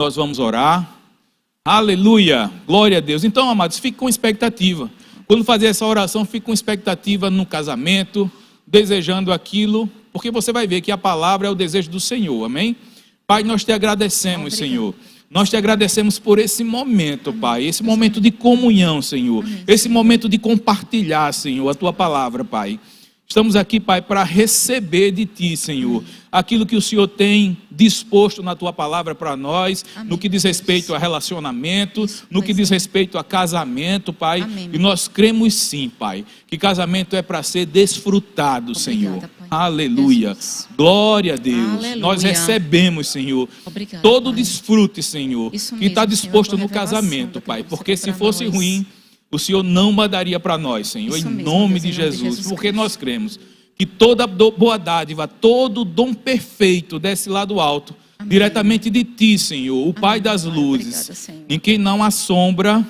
Nós vamos orar. Aleluia, glória a Deus. Então, amados, fique com expectativa. Quando fazer essa oração, fique com expectativa no casamento, desejando aquilo, porque você vai ver que a palavra é o desejo do Senhor, amém? Pai, nós te agradecemos, Senhor. Nós te agradecemos por esse momento, Pai, esse momento de comunhão, Senhor, esse momento de compartilhar, Senhor, a tua palavra, Pai. Estamos aqui, Pai, para receber de Ti, Senhor, aquilo que o Senhor tem disposto na Tua palavra para nós, no que diz respeito a relacionamento, no que diz respeito a casamento, Pai. E nós cremos sim, Pai, que casamento é para ser desfrutado, Senhor. Aleluia. Glória a Deus. Aleluia. Nós recebemos, Senhor, todo o desfrute, Senhor, que está disposto no casamento, Pai, porque se fosse ruim, o Senhor não mandaria para nós, Senhor, em nome de Jesus, porque nós cremos que toda boa dádiva, todo dom perfeito desce lá do alto, diretamente de Ti, Senhor, o Pai das luzes, em quem não há sombra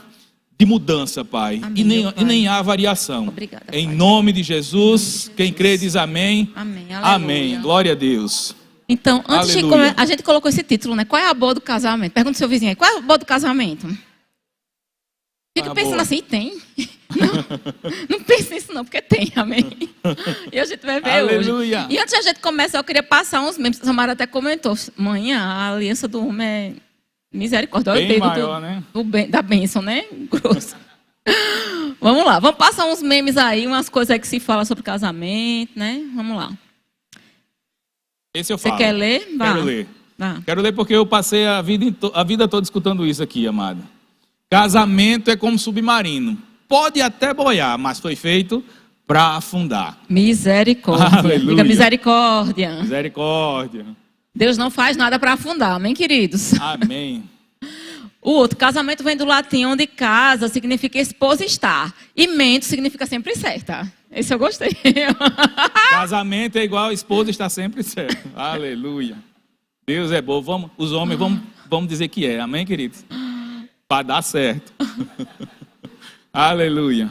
de mudança, Pai, e nem há variação. Em nome de Jesus, quem crê diz amém. Amém. Glória a Deus. Então, antes de começar, a gente colocou esse título, né? Qual é a boa do casamento? Pergunta ao seu vizinho aí, qual é a boa do casamento? Fica pensando assim, tem? Não pense nisso não, porque tem, amém? E a gente vai ver Aleluia. hoje. E antes de a gente começar, eu queria passar uns memes. A Samara até comentou, manhã, a aliança do homem é misericórdia. Olha o dedo maior, né? Da bênção, né? Grosso. Vamos lá, vamos passar uns memes aí, umas coisas aí que se fala sobre casamento, né? Vamos lá. Esse eu falo. Você quer ler? Quero ler. Quero ler porque eu passei a vida toda escutando isso aqui, amado. Casamento é como submarino. Pode até boiar, mas foi feito para afundar. Misericórdia. Aleluia. Diga misericórdia. Misericórdia. Deus não faz nada para afundar, amém, queridos? Amém. O outro, casamento vem do latim, onde casa significa esposa estar. E mento significa sempre certa. Esse eu gostei. Casamento é igual a esposa estar sempre certa. Aleluia. Deus é bom. Os homens vamos dizer que é. Amém, queridos? Para dar certo. Aleluia.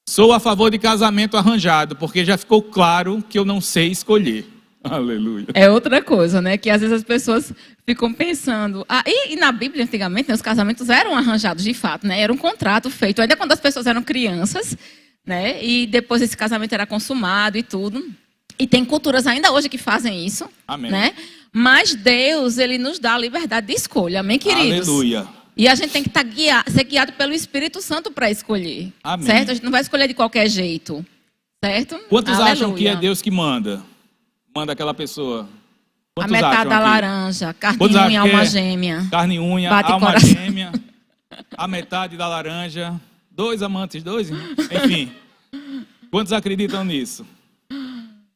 Sou a favor de casamento arranjado, porque já ficou claro que eu não sei escolher. Aleluia. É outra coisa, né? Que às vezes as pessoas ficam pensando. E na Bíblia, antigamente, né, os casamentos eram arranjados de fato, né? Era um contrato feito, ainda quando as pessoas eram crianças, né? E depois esse casamento era consumado e tudo. E tem culturas ainda hoje que fazem isso. Amém. Né? Mas Deus, Ele nos dá a liberdade de escolha. Amém, queridos? Aleluia. E a gente tem que ser guiado pelo Espírito Santo para escolher. Amém. Certo? A gente não vai escolher de qualquer jeito. Certo? Quantos Aleluia. Acham que é Deus que manda? Manda aquela pessoa. Quantos a metade da laranja, carne e unha, alma gêmea. Carne e unha, alma gêmea. A metade da laranja. 2 amantes, 2? Enfim. Quantos acreditam nisso?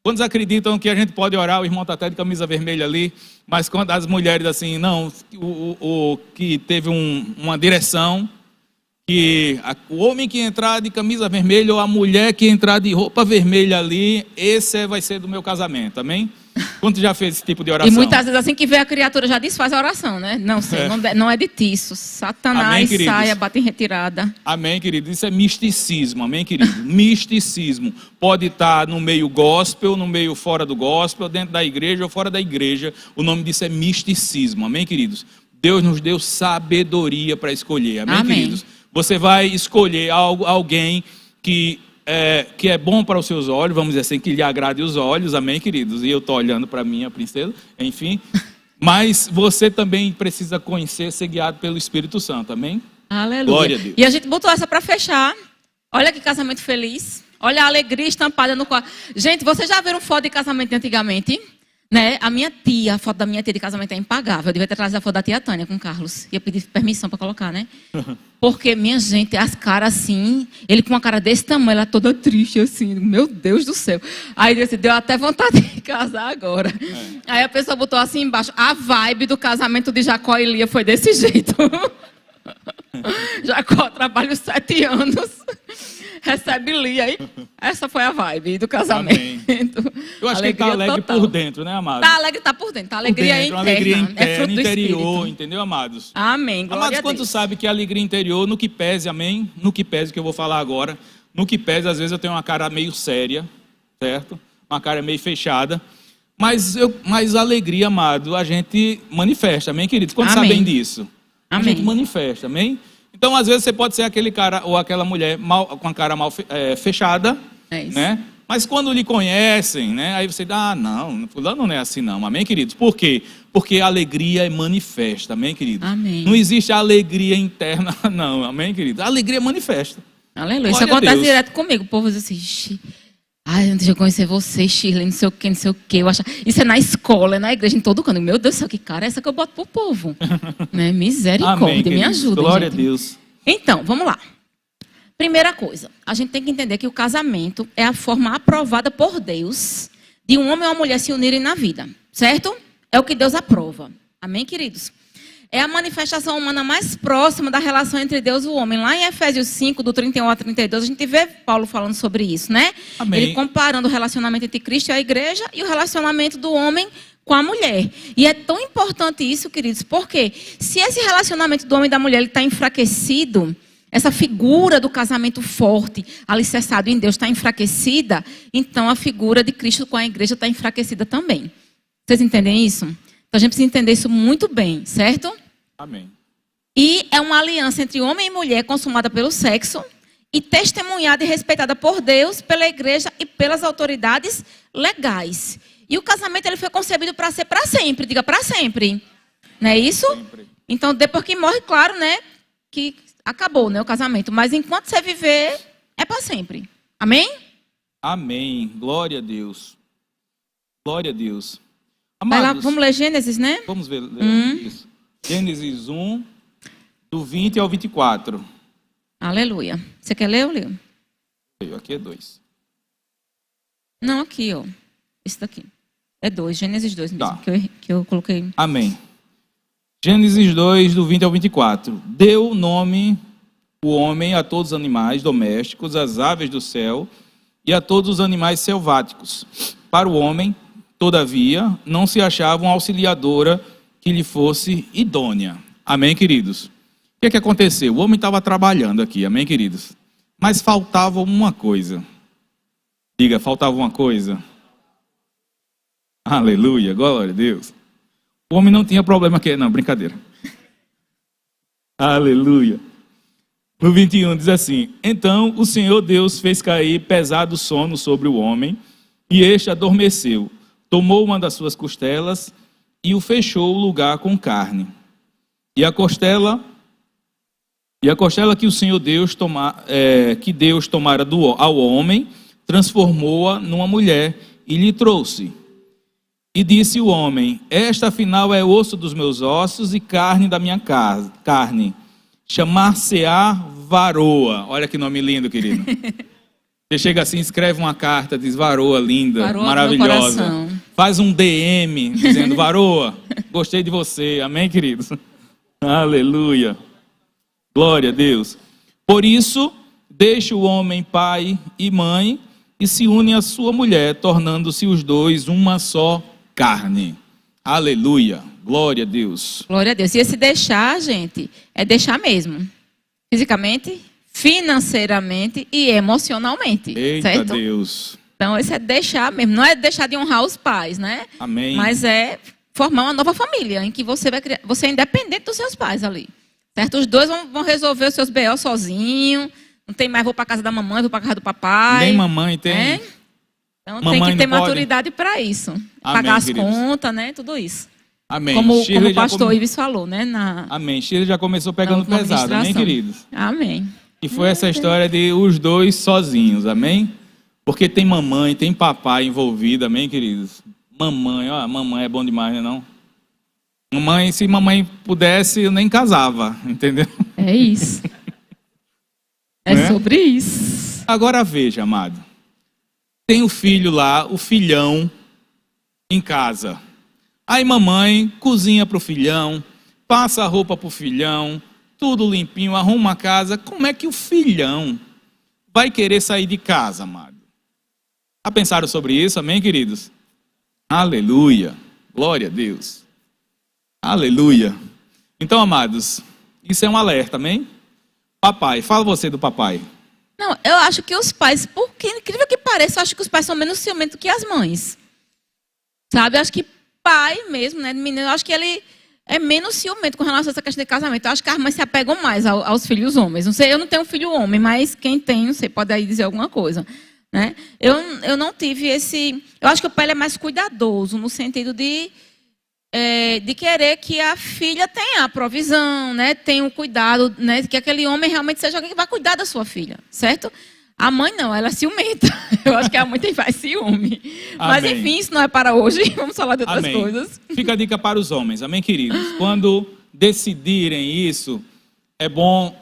Quantos acreditam que a gente pode orar? O irmão está até de camisa vermelha ali. Mas quando as mulheres assim, não, que teve uma direção, que o homem que entrar de camisa vermelha ou a mulher que entrar de roupa vermelha ali, esse vai ser do meu casamento, amém? Quantos já fez esse tipo de oração? E muitas vezes assim que vê a criatura já desfaz a oração, né? Não sei, não é de tiço. Satanás amém, saia, bate em retirada. Amém, querido? Isso é misticismo, amém, querido? Misticismo. Pode estar no meio gospel, no meio fora do gospel, dentro da igreja ou fora da igreja. O nome disso é misticismo, amém, queridos? Deus nos deu sabedoria para escolher, amém, queridos? Você vai escolher alguém que é bom para os seus olhos, vamos dizer assim, que lhe agrade os olhos, amém, queridos? E eu estou olhando para a minha princesa, enfim. Mas você também precisa conhecer, ser guiado pelo Espírito Santo, amém? Aleluia. Glória a Deus. E a gente botou essa para fechar. Olha que casamento feliz. Olha a alegria estampada no quarto. Gente, vocês já viram foto de casamento de antigamente? Né? A foto da minha tia de casamento é impagável. Eu devia ter trazido a foto da tia Tânia com o Carlos. Ia pedir permissão para colocar, né? Porque, minha gente, as caras assim, ele com uma cara desse tamanho, ela toda triste assim, meu Deus do céu. Aí disse, deu até vontade de casar agora. Aí a pessoa botou assim embaixo, a vibe do casamento de Jacó e Lia foi desse jeito. Jacó trabalha os 7 anos, recebe Lia, aí essa foi a vibe do casamento. Amém. Eu acho que ele está alegre total. Por dentro, né, amado? Está alegre, está por dentro. Está alegria interna. Alegria interna, é fruto interior, do Espírito. entendeu, amados? Amém. Glória amados, a quantos Deus. sabem que a alegria interior, no que pese, amém? No que pese, que eu vou falar agora. No que pese, às vezes eu tenho uma cara meio séria, certo? Uma cara meio fechada. Mas a alegria, amado, a gente manifesta, amém, queridos? Quantos Amém. sabem disso? A Amém. gente manifesta, amém? Então, às vezes, você pode ser aquele cara ou aquela mulher com a cara mal fechada, É isso. né? Mas quando lhe conhecem, né? Aí você diz, não, fulano não é assim não, amém, queridos? Por quê? Porque a alegria é manifesta, amém, queridos? Amém. Não existe alegria interna, não, amém, queridos? A alegria é manifesta. Aleluia. Isso Glória a acontece Deus. direto comigo. O povo diz assim, "Ixi, ai, antes de eu conhecer você, Shirley, não sei o que, não sei o que. Isso é na escola, é na igreja, em todo canto. Meu Deus do céu, que cara é essa que eu boto pro povo? Né? Misericórdia, Amém, me queridos. ajuda, Glória gente. a Deus. Então, vamos lá. Primeira coisa, a gente tem que entender que o casamento é a forma aprovada por Deus de um homem e uma mulher se unirem na vida, certo? É o que Deus aprova. Amém, queridos? É a manifestação humana mais próxima da relação entre Deus e o homem. Lá em Efésios 5, do 31 a 32, a gente vê Paulo falando sobre isso, né? Amém. Ele comparando o relacionamento entre Cristo e a igreja e o relacionamento do homem com a mulher. E é tão importante isso, queridos, porque se esse relacionamento do homem e da mulher está enfraquecido, essa figura do casamento forte, alicerçado em Deus, está enfraquecida, então a figura de Cristo com a igreja está enfraquecida também. Vocês entendem isso? Então a gente precisa entender isso muito bem, certo? Amém. E é uma aliança entre homem e mulher consumada pelo sexo e testemunhada e respeitada por Deus, pela igreja e pelas autoridades legais. E o casamento ele foi concebido para ser para sempre, diga para sempre. Não é isso? Sempre. Então depois que morre, claro, né, que acabou, né, o casamento. Mas enquanto você viver, é para sempre. Amém? Amém. Glória a Deus. Glória a Deus. Vai lá, Amados, vamos ler Gênesis, né? vamos ver isso. Gênesis 1, do 20 ao 24. Aleluia. Você quer ler ou ler? Aqui é 2. Não, aqui, ó. Esse daqui. É 2, Gênesis 2 mesmo, Tá. que eu coloquei. Amém. Gênesis 2, do 20 ao 24. Deu nome o homem a todos os animais domésticos, às aves do céu e a todos os animais selváticos. Para o homem, todavia, não se achava uma auxiliadora que lhe fosse idônea. Amém, queridos? O que aconteceu? O homem estava trabalhando aqui, amém, queridos? Mas faltava uma coisa. Diga, faltava uma coisa. Aleluia, glória a Deus. O homem não tinha problema aqui. Não, brincadeira. Aleluia. No 21 diz assim: Então o Senhor Deus fez cair pesado sono sobre o homem, e este adormeceu. Tomou uma das suas costelas e o fechou o lugar com carne. E a costela que o Senhor Deus tomara ao homem, transformou-a numa mulher e lhe trouxe. E disse o homem: Esta afinal é osso dos meus ossos e carne da minha carne. Chamar-se-á varoa. Olha que nome lindo, querido. Você chega assim, escreve uma carta, diz varoa linda, Varoa do maravilhosa. meu coração. Faz um DM dizendo varoa, gostei de você. Amém, queridos? Aleluia. Glória a Deus. Por isso, deixa o homem pai e mãe e se une à sua mulher, tornando-se os dois uma só carne. Aleluia. Glória a Deus. Glória a Deus. E esse deixar, gente, é deixar mesmo. Fisicamente, financeiramente e emocionalmente. Eita certo? Deus. Então, esse é deixar mesmo. Não é deixar de honrar os pais, né? Amém. Mas é formar uma nova família, em que você vai criar, você é independente dos seus pais ali. Certo? Os dois vão resolver os seus BO sozinho. Não tem mais, vou para casa da mamãe, vou para casa do papai. Nem mamãe tem. né? Então Mamãe tem que ter não pode? maturidade para isso. Amém, Pagar as queridos. contas, né? Tudo isso. Amém. Como Shirley o já pastor Ives falou, né? Amém. Shirley já começou pegando na pesado. Amém, administração. queridos? Amém. E foi essa história de os dois sozinhos. Amém? Porque tem mamãe, tem papai envolvido. Amém, queridos? Mamãe é bom demais, né não? Mamãe, se mamãe pudesse, eu nem casava. Entendeu? É isso. É Né? sobre isso. Agora veja, amado. Tem o filho lá, o filhão, em casa. Aí mamãe cozinha para o filhão, passa a roupa para o filhão, tudo limpinho, arruma a casa. Como é que o filhão vai querer sair de casa, amado? Já pensaram sobre isso, amém, queridos? Aleluia. Glória a Deus. Aleluia. Então, amados, isso é um alerta, amém? Papai, fala você do papai. Não, eu acho que os pais, por que incrível que pareça, eu acho que os pais são menos ciumentos que as mães. Sabe? Eu acho que pai mesmo, né? Menino, eu acho que ele é menos ciumento com relação a essa questão de casamento. Eu acho que as mães se apegam mais aos filhos homens. Não sei, eu não tenho filho homem, mas quem tem, não sei, pode aí dizer alguma coisa. Né? Eu não tive esse... Eu acho que o pai ele é mais cuidadoso, no sentido de querer que a filha tenha a provisão, né? Tenha um cuidado, né? Que aquele homem realmente seja alguém que vai cuidar da sua filha, certo? A mãe não, ela é ciumenta. Eu acho que a mãe tem mais ciúme. Mas Amém. enfim, isso não é para hoje. Vamos falar de outras Amém. coisas. Fica a dica para os homens, amém, queridos? Quando decidirem isso, é bom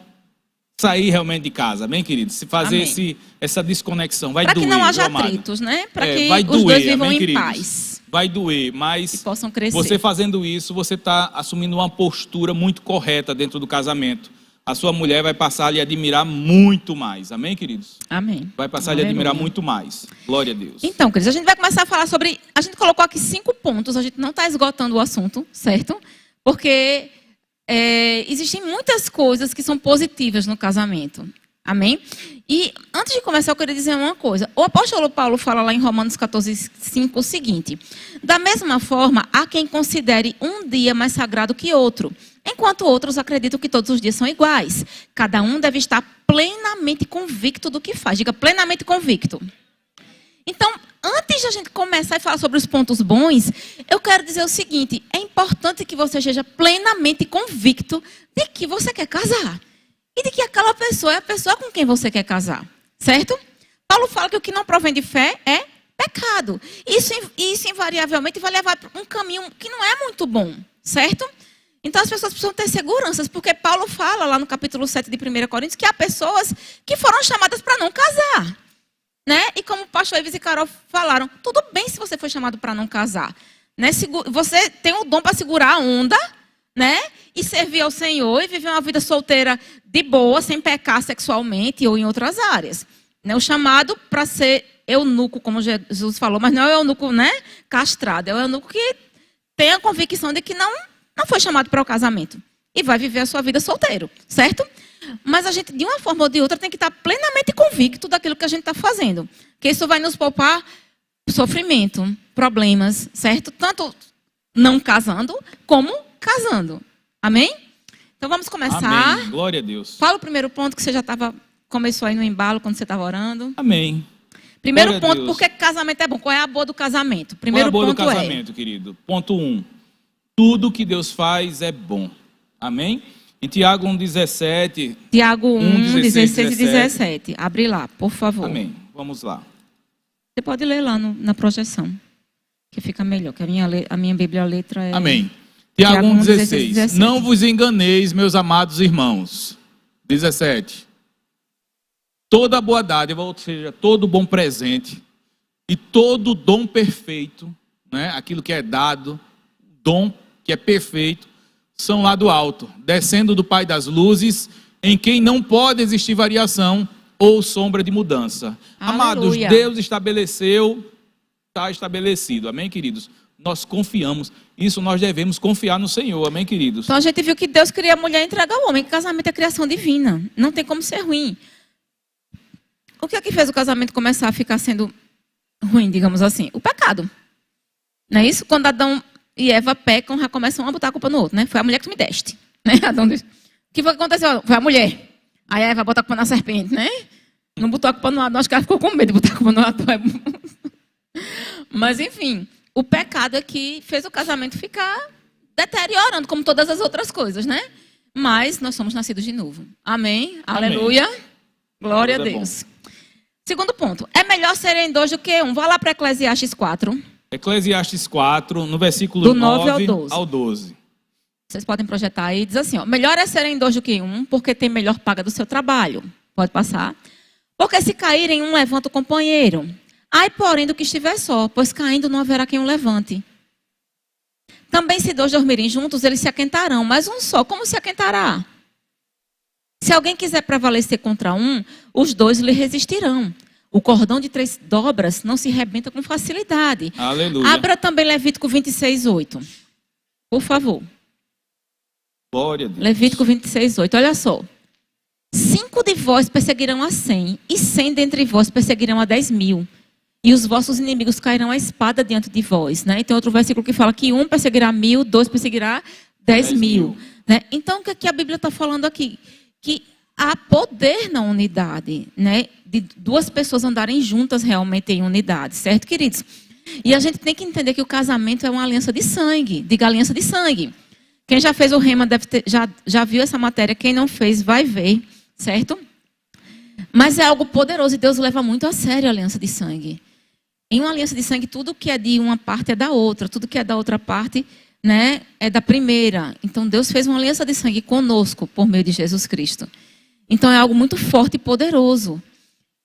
sair realmente de casa, amém, queridos? Se fazer essa desconexão, vai doer. Para que não haja amado. atritos, né? Para que vai os doer, dois vivam amém, em queridos? paz. Vai doer, mas E possam crescer. você fazendo isso, você está assumindo uma postura muito correta dentro do casamento. A sua mulher vai passar a lhe admirar muito mais, amém, queridos? Amém. Vai passar a lhe admirar muito mais. Glória a Deus. Então, queridos, a gente vai começar a falar sobre... A gente colocou aqui 5 pontos, a gente não está esgotando o assunto, certo? Porque existem muitas coisas que são positivas no casamento. Amém? E antes de começar, eu queria dizer uma coisa. O apóstolo Paulo fala lá em Romanos 14:5 o seguinte: da mesma forma, há quem considere um dia mais sagrado que outro, enquanto outros acreditam que todos os dias são iguais. Cada um deve estar plenamente convicto do que faz. Diga, plenamente convicto. Então, antes de a gente começar a falar sobre os pontos bons, eu quero dizer o seguinte: é importante que você esteja plenamente convicto de que você quer casar. E de que aquela pessoa é a pessoa com quem você quer casar. Certo? Paulo fala que o que não provém de fé é pecado. Isso invariavelmente vai levar para um caminho que não é muito bom. Certo? Então as pessoas precisam ter seguranças, porque Paulo fala lá no capítulo 7 de 1 Coríntios que há pessoas que foram chamadas para não casar. Né? E como o pastor Ives e Carol falaram, tudo bem se você foi chamado para não casar. Né? Você tem o dom para segurar a onda, né? E servir ao Senhor e viver uma vida solteira de boa, sem pecar sexualmente ou em outras áreas. Né? O chamado para ser eunuco, como Jesus falou, mas não é o eunuco, né, castrado, é o eunuco que tem a convicção de que não foi chamado para o casamento e vai viver a sua vida solteiro, certo? Mas a gente, de uma forma ou de outra, tem que estar plenamente convicto daquilo que a gente está fazendo. Porque isso vai nos poupar sofrimento, problemas, certo? Tanto não casando, como casando. Amém? Então vamos começar. Amém. Glória a Deus. Fala o primeiro ponto que você já começou aí no embalo quando você estava orando. Amém. Primeiro Glória a ponto, Deus. por que casamento é bom? Qual é a boa do casamento? Qual é Primeiro a boa do ponto casamento, querido? Ponto 1. Tudo que Deus faz é bom. Amém? Em Tiago 1,17. Tiago 1, 16 e 17. 17. Abre lá, por favor. Amém. Vamos lá. Você pode ler lá na projeção, que fica melhor, que a minha Bíblia, a letra é... Amém. Tiago 1, 16. 17. Não vos enganeis, meus amados irmãos. 17. Toda boa dádiva, ou seja, todo bom presente e todo dom perfeito, né? Aquilo que é dado, dom que é perfeito, são lá do alto, descendo do Pai das luzes, em quem não pode existir variação ou sombra de mudança. Amados, Aleluia. Deus estabeleceu, está estabelecido. Amém, queridos? Nós confiamos. Isso nós devemos confiar no Senhor. Amém, queridos? Então a gente viu que Deus cria a mulher e entrega ao homem, que casamento é criação divina. Não tem como ser ruim. O que é que fez o casamento começar a ficar sendo ruim, digamos assim? O pecado. Não é isso? Quando Adão e Eva pecam, já começam a botar a culpa no outro, né? Foi a mulher que tu me deste. Né? Adão diz, o que foi que aconteceu? Foi a mulher. Aí a Eva botou a culpa na serpente, né? Não botou a culpa no Adão, acho que ela ficou com medo de botar a culpa no Adão. Mas enfim, o pecado é que fez o casamento ficar deteriorando, como todas as outras coisas, né? Mas nós somos nascidos de novo. Amém? Amém. Aleluia. Glória a Deus é Deus. Segundo ponto. É melhor serem dois do que um. Vá lá para Eclesiastes 4. Eclesiastes 4, no versículo Do 9 9 ao 12. Vocês podem projetar aí. Diz assim, ó. Melhor é serem dois do que um, porque tem melhor paga do seu trabalho. Pode passar. Porque se caírem, um levanta o companheiro. Ai, porém, do que estiver só, pois caindo não haverá quem o levante. Também se dois dormirem juntos, eles se aquentarão, mas um só, como se aquentará? Se alguém quiser prevalecer contra um, os dois lhe resistirão. O cordão de 3 dobras não se rebenta com facilidade. Aleluia. Abra também Levítico 26:8. Por favor. Glória a Deus. Levítico 26:8. Olha só. 5 de vós perseguirão a 100, e 100 dentre vós perseguirão a 10.000. e os vossos inimigos cairão a espada diante de vós, né? Tem outro versículo que fala que 1 perseguirá 1000, 2 perseguirá 10.000, né? Então, o que a Bíblia está falando aqui? Que há poder na unidade, né? De duas pessoas andarem juntas realmente em unidade, certo, queridos? E a gente tem que entender que o casamento é uma aliança de sangue, diga aliança de sangue. Quem já fez o rema deve ter, já viu essa matéria, quem não fez vai ver, certo? Mas é algo poderoso e Deus leva muito a sério a aliança de sangue. Em uma aliança de sangue, tudo que é de uma parte é da outra, tudo que é da outra parte, né, é da primeira. Então Deus fez uma aliança de sangue conosco por meio de Jesus Cristo. Então é algo muito forte e poderoso.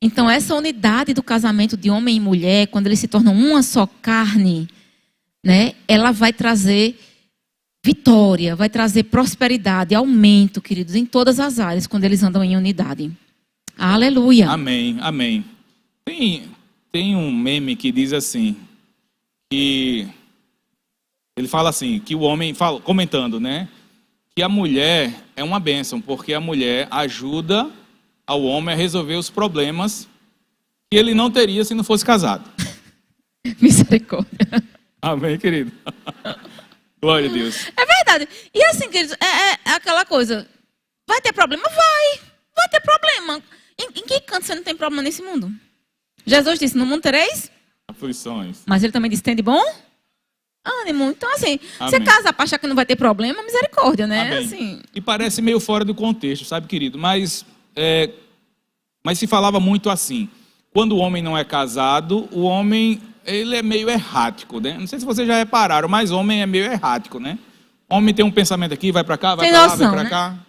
Então essa unidade do casamento de homem e mulher, quando eles se tornam uma só carne, né, ela vai trazer vitória, vai trazer prosperidade, aumento, queridos, em todas as áreas, quando eles andam em unidade. Aleluia. Amém, amém. Tem um meme que diz assim, que ele fala assim, que o homem, comentando, né, que a mulher é uma bênção, porque a mulher ajuda ao homem a resolver os problemas que ele não teria se não fosse casado. Misericórdia. Amém, querido? Glória a Deus. É verdade. E assim, queridos, é aquela coisa, vai ter problema? Vai ter problema. Em que canto você não tem problema nesse mundo? Jesus disse, no mundo tereis aflições. Mas ele também disse, tem de bom ânimo. Então, assim, Amém. você casa para achar que não vai ter problema, misericórdia, né? Amém. Assim, E parece meio fora do contexto, sabe, querido? Mas se falava muito assim, quando o homem não é casado, o homem, ele é meio errático, né? Não sei se vocês já repararam, mas homem é meio errático, né? Homem tem um pensamento aqui, vai para cá, vai para lá, vai para cá.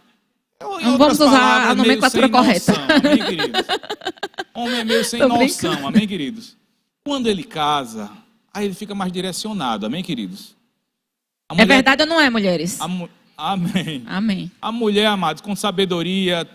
Não vamos usar a nomenclatura correta. Amém, queridos? Homem é meio sem noção, amém, queridos? Quando ele casa, aí ele fica mais direcionado, amém, queridos? É verdade ou não é, mulheres? Amém. Amém. A mulher, amados, com sabedoria,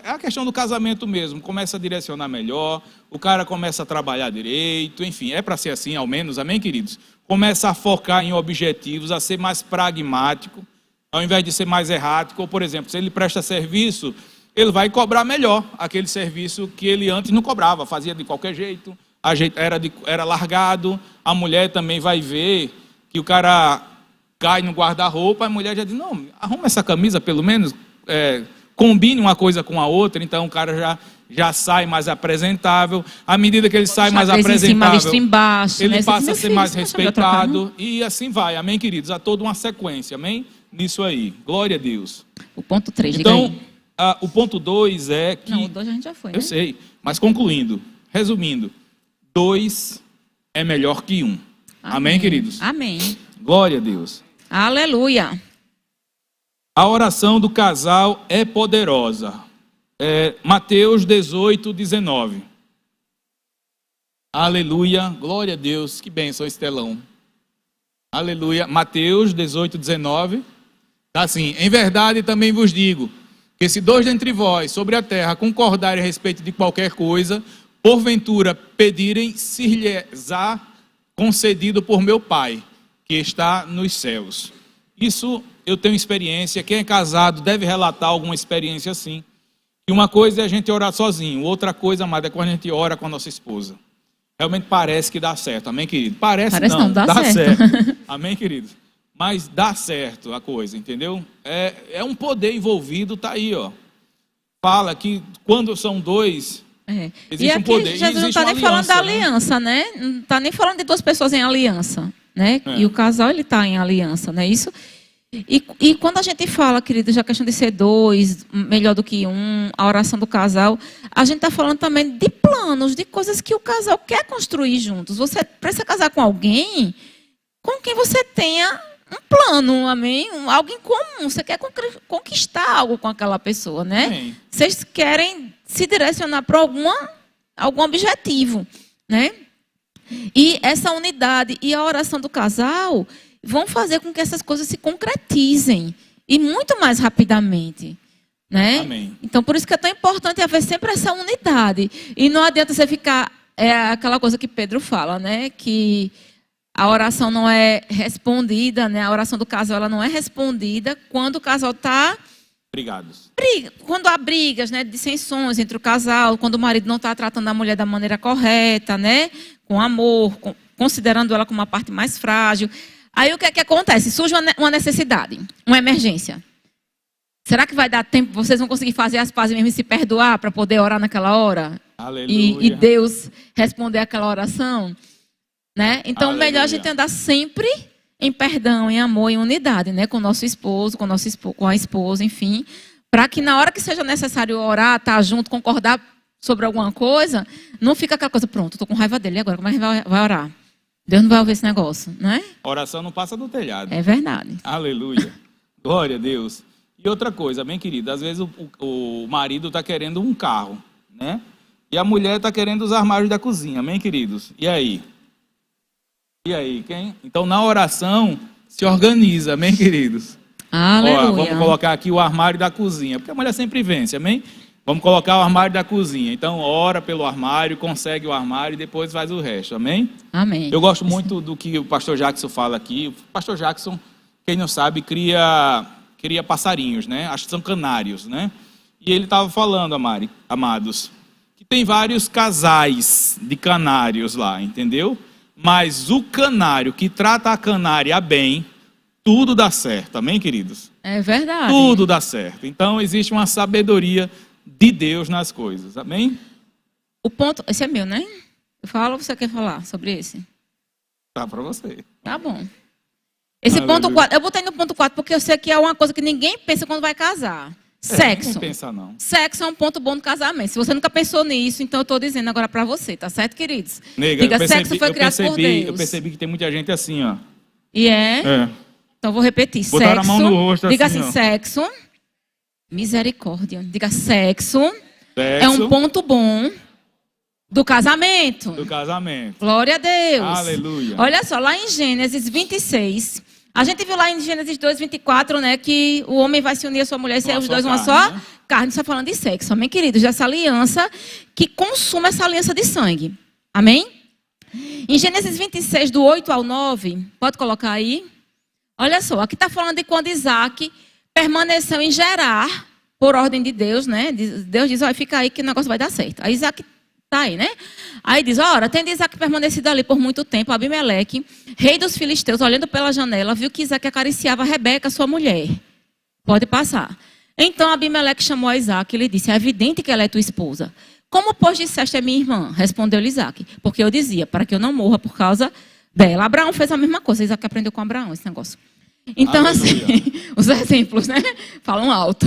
é a questão do casamento mesmo, começa a direcionar melhor, o cara começa a trabalhar direito, enfim, é para ser assim, ao menos, amém, queridos? Começa a focar em objetivos, a ser mais pragmático, ao invés de ser mais errático. Ou, por exemplo, se ele presta serviço, ele vai cobrar melhor aquele serviço que ele antes não cobrava, fazia de qualquer jeito, era largado. A mulher também vai ver que o cara cai no guarda-roupa, a mulher já diz, não, arruma essa camisa pelo menos, combine uma coisa com a outra, então o cara já sai mais apresentável. À medida que ele sai mais apresentável, embaixo, ele né? passa a ser mais respeitado, e assim vai, amém, queridos? Há toda uma sequência, amém? Nisso aí, glória a Deus. O ponto 3, então, o ponto 2 é que... Não, o 2 a gente já foi, né? Eu sei, mas concluindo, resumindo, 2 é melhor que 1. Amém, queridos? Amém. Glória a Deus. Aleluia. A oração do casal é poderosa. Mateus 18, 19. Aleluia, glória a Deus. Que bênção, Estelão. Aleluia. Mateus 18, 19. Está assim, em verdade também vos digo, que se 2 dentre vós sobre a terra concordarem a respeito de qualquer coisa, porventura pedirem, se lhes há concedido por meu Pai, que está nos céus. Isso eu tenho experiência, quem é casado deve relatar alguma experiência assim. E uma coisa é a gente orar sozinho, outra coisa, amada, é quando a gente ora com a nossa esposa. Realmente parece que dá certo, amém, querido? Parece não, dá certo. Amém, querido? Mas dá certo a coisa, entendeu? É um poder envolvido, tá aí, ó. Fala que quando são 2, existe um poder. Jesus não está nem falando da aliança, né? Não está nem falando de 2 pessoas em aliança, né? E o casal, ele está em aliança, né? Isso. E quando a gente fala, querido, já a questão de ser 2, melhor do que 1, a oração do casal, a gente está falando também de planos, de coisas que o casal quer construir juntos. Você precisa casar com alguém com quem você tenha um plano, amém? Algo em comum. Você quer conquistar algo com aquela pessoa, né? Amém. Vocês querem se direcionar para algum objetivo, né? E essa unidade e a oração do casal vão fazer com que essas coisas se concretizem e muito mais rapidamente, né? Amém. Então, por isso que é tão importante haver sempre essa unidade. E não adianta você ficar... É aquela coisa que Pedro fala, né? Que a oração não é respondida, né? A oração do casal ela não é respondida quando o casal está Brigados. Quando há brigas, né, dissensões entre o casal, quando o marido não está tratando a mulher da maneira correta, né, com amor, considerando ela como uma parte mais frágil. Aí o que é que acontece? Surge uma necessidade, uma emergência. Será que vai dar tempo? Vocês vão conseguir fazer as pazes mesmo e se perdoar para poder orar naquela hora? Aleluia. E Deus responder aquela oração? Né? Então, Aleluia. melhor a gente andar sempre em perdão, em amor, em unidade, né? Com o nosso esposo, com a esposa, enfim. Para que na hora que seja necessário orar, estar junto, concordar sobre alguma coisa, não fica aquela coisa, pronto, estou com raiva dele, e agora como é que vai orar? Deus não vai ouvir esse negócio, não é? Oração não passa do telhado. É verdade. Aleluia. Glória a Deus. E outra coisa, bem querido, às vezes o marido está querendo um carro, né? E a mulher está querendo os armários da cozinha, amém, queridos? E aí? E aí, quem? Então, na oração, se organiza, amém, queridos? Aleluia. Ó, vamos colocar aqui o armário da cozinha, porque a mulher sempre vence, amém? Vamos colocar o armário da cozinha. Então, ora pelo armário, consegue o armário e depois faz o resto, amém? Amém. Eu gosto muito do que o pastor Jackson fala aqui. O pastor Jackson, quem não sabe, cria passarinhos, né? Acho que são canários, né? E ele estava falando, amados, que tem vários casais de canários lá, entendeu? Mas o canário que trata a canária bem, tudo dá certo, amém, queridos? É verdade. Tudo dá certo. Então, existe uma sabedoria de Deus nas coisas, amém? O ponto, esse é meu, né? Eu falo ou você quer falar sobre esse? Tá para você. Tá bom. Esse Aleluia. ponto 4, eu botei no ponto 4 porque eu sei que é uma coisa que ninguém pensa quando vai casar. Sexo. Não pensa não. Sexo é um ponto bom no casamento. Se você nunca pensou nisso, então eu estou dizendo agora para você, tá certo, queridos? Nega, Diga, sexo foi criado por Deus. Eu percebi que tem muita gente assim, ó. E é? Então eu vou repetir. Botaram Sexo. a mão no rosto Diga assim, assim, ó. sexo. Misericórdia. Diga, sexo é Sexo um ponto bom do casamento. do casamento. Glória a Deus. Aleluia. Olha só, lá em Gênesis 26, a gente viu lá em Gênesis 2, 24, né, que o homem vai se unir à sua mulher e ser Uma os só dois uma carne, só né? carne. Está falando de sexo, amém, queridos? Dessa aliança que consuma essa aliança de sangue. Amém? Em Gênesis 26, do 8 ao 9, pode colocar aí? Olha só, aqui está falando de quando Isaac permaneceu em Gerar, por ordem de Deus, né? Deus diz, olha, fica aí que o negócio vai dar certo. Aí Isaac está aí, né? Aí diz, ora, tendo Isaac permanecido ali por muito tempo, Abimeleque, rei dos filisteus, olhando pela janela, viu que Isaac acariciava Rebeca, sua mulher. Pode passar. Então Abimeleque chamou a Isaac e lhe disse, é evidente que ela é tua esposa. Como, pois, disseste é minha irmã? Respondeu-lhe Isaac. Porque eu dizia, para que eu não morra por causa dela. Abraão fez a mesma coisa. Isaac aprendeu com Abraão esse negócio. Então, Aleluia. assim, os exemplos, né? Falam alto.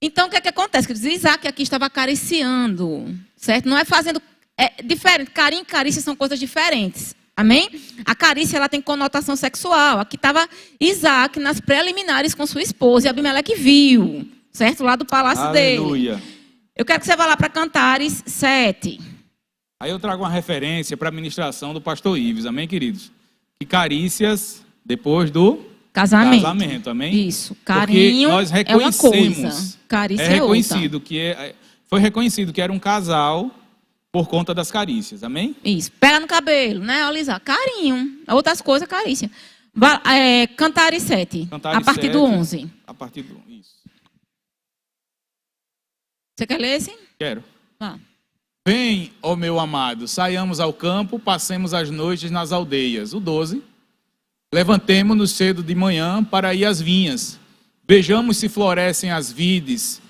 Então, o que é que acontece? Isaac aqui estava acariciando, certo? Não é fazendo... É diferente. Carinho e carícia são coisas diferentes. Amém? A carícia, ela tem conotação sexual. Aqui estava Isaac nas preliminares com sua esposa. E Abimeleque viu, certo? Lá do palácio dele. Aleluia. Eu quero que você vá lá para Cantares 7. Aí eu trago uma referência para a ministração do pastor Ives, amém, queridos? Que carícias depois do casamento, amém? Isso. Porque Carinho nós é uma reconhecemos, coisa. Carícia é é outra. reconhecido foi reconhecido que era um casal por conta das carícias, amém? Isso. Pega no cabelo, né? Alisar. Carinho. Outras coisas, carícia. Cantares 7. Cantares a partir 7, do 11. A partir do... Isso. Você quer ler esse? Quero. Vá. Vem, ó meu amado, saiamos ao campo, passemos as noites nas aldeias. O 12. Levantemo-nos cedo de manhã para ir às vinhas. Vejamos se florescem as vides,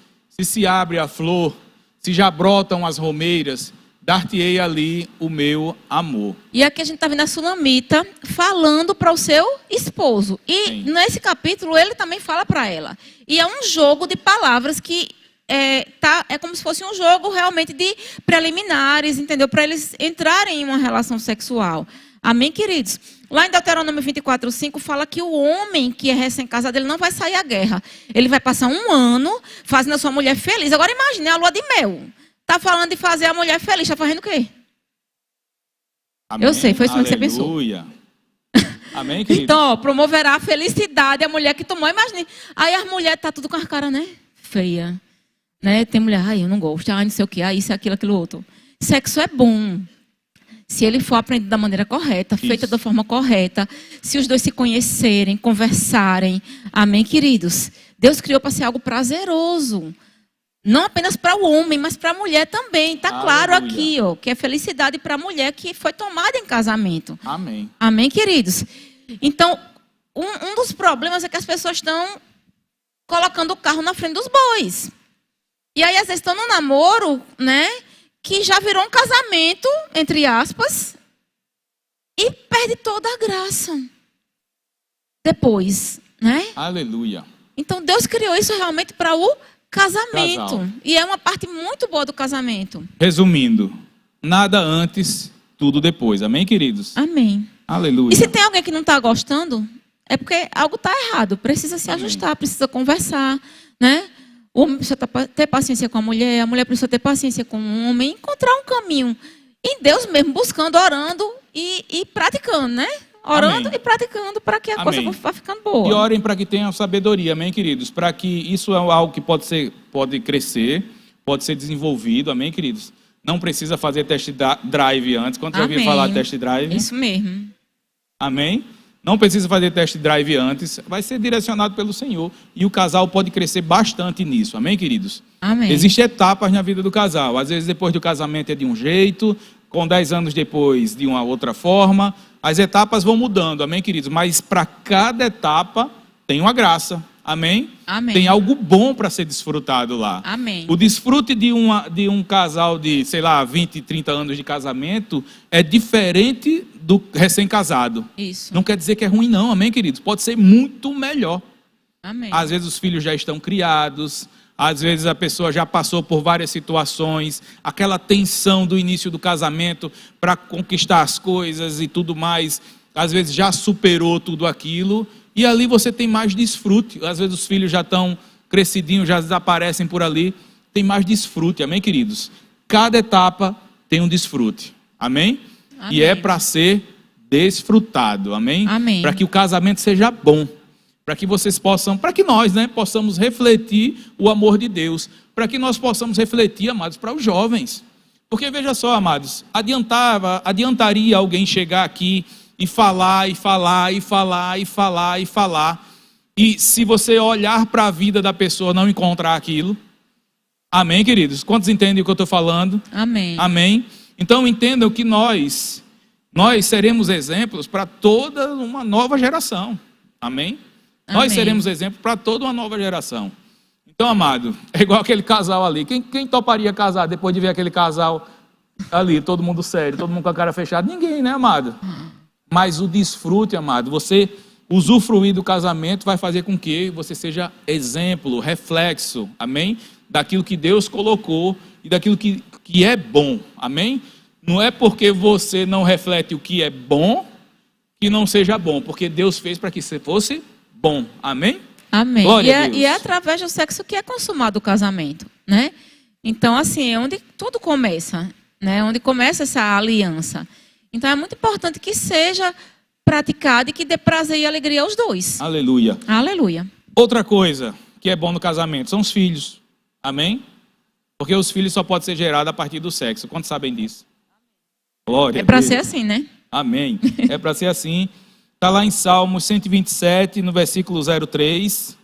se abre a flor, se já brotam as romeiras. Dar-te-ei ali o meu amor. E aqui a gente está vendo a Sunamita falando para o seu esposo. E Sim. nesse capítulo ele também fala para ela. E é um jogo de palavras que é como se fosse um jogo realmente de preliminares, entendeu? Para eles entrarem em uma relação sexual. Amém, queridos? Lá em Deuteronômio 24:5 fala que o homem que é recém-casado, ele não vai sair à guerra. Ele vai passar um ano fazendo a sua mulher feliz. Agora imagine a lua de mel. Está falando de fazer a mulher feliz. Está fazendo o quê? Amém? Eu sei, foi isso que você pensou. Aleluia. Amém, querido? Então, ó, promoverá a felicidade a mulher que tomou. Imagine. Aí as mulheres tá tudo com a cara, né? Feia. Né? Tem mulher, ai, eu não gosto, ai, não sei o quê, ai, isso, aquilo outro. Sexo é bom. Se ele for aprendido da maneira correta, feita da forma correta, se os dois se conhecerem, conversarem. Amém, queridos? Deus criou para ser algo prazeroso. Não apenas para o homem, mas para a mulher também. Está claro aqui, ó, que é felicidade para a mulher que foi tomada em casamento. Amém. Amém, queridos? Então, um dos problemas é que as pessoas estão colocando o carro na frente dos bois. E aí, às vezes, estão no namoro, né? Que já virou um casamento, entre aspas, e perde toda a graça. Depois, né? Aleluia. Então, Deus criou isso realmente para o casamento. Casal. E é uma parte muito boa do casamento. Resumindo, nada antes, tudo depois. Amém, queridos? Amém. Aleluia. E se tem alguém que não está gostando, é porque algo está errado. Precisa se Amém. ajustar, precisa conversar, né? O homem precisa ter paciência com a mulher precisa ter paciência com o homem, encontrar um caminho em Deus mesmo, buscando, orando e praticando, né? Orando Amém. e praticando para que a coisa Amém. vá ficando boa. E orem para que tenham sabedoria, amém, queridos? Para que isso é algo que pode crescer, pode ser desenvolvido, amém, queridos? Não precisa fazer test drive antes. Quando já ouviu falar test drive? Isso mesmo. Amém? Não precisa fazer test drive antes, vai ser direcionado pelo Senhor. E o casal pode crescer bastante nisso, amém, queridos? Amém. Existem etapas na vida do casal. Às vezes, depois do casamento é de um jeito, com 10 anos depois, de uma outra forma. As etapas vão mudando, amém, queridos? Mas para cada etapa tem uma graça, amém? Amém. Tem algo bom para ser desfrutado lá. Amém. O desfrute de um casal de, sei lá, 20, 30 anos de casamento é diferente do recém-casado. Isso. Não quer dizer que é ruim não, amém, queridos? Pode ser muito melhor. Amém. Às vezes os filhos já estão criados, às vezes a pessoa já passou por várias situações, aquela tensão do início do casamento para conquistar as coisas e tudo mais, às vezes já superou tudo aquilo, e ali você tem mais desfrute. Às vezes os filhos já estão crescidinhos, já desaparecem por ali, tem mais desfrute, amém, queridos? Cada etapa tem um desfrute, amém? Amém. E é para ser desfrutado, amém? Amém. Para que o casamento seja bom. Para que vocês possam, para que nós, né, possamos refletir o amor de Deus, para que nós possamos refletir, amados, para os jovens. Porque veja só, amados, adiantaria alguém chegar aqui e falar, e se você olhar para a vida da pessoa não encontrar aquilo. Amém, queridos? Quantos entendem o que eu estou falando? Amém. Amém. Então entendam que nós seremos exemplos para toda uma nova geração. Amém? Nós Amém. seremos exemplo para toda uma nova geração. Então, amado, é igual aquele casal ali. Quem toparia casar depois de ver aquele casal ali, todo mundo sério, todo mundo com a cara fechada? Ninguém, né, amado? Mas o desfrute, amado, você usufruir do casamento vai fazer com que você seja exemplo, reflexo, amém? Daquilo que Deus colocou e daquilo que é bom, amém? Não é porque você não reflete o que é bom que não seja bom, porque Deus fez para que você fosse bom, amém? Amém. Glória a Deus. E é através do sexo que é consumado o casamento, né? Então, assim, é onde tudo começa, né? Onde começa essa aliança. Então, é muito importante que seja praticado e que dê prazer e alegria aos dois. Aleluia. Aleluia. Outra coisa que é bom no casamento são os filhos, amém? Porque os filhos só podem ser gerados a partir do sexo, quantos sabem disso? Glória a É para Deus. ser assim, né? Amém. É para ser assim. Está lá em Salmos 127, no versículo 03.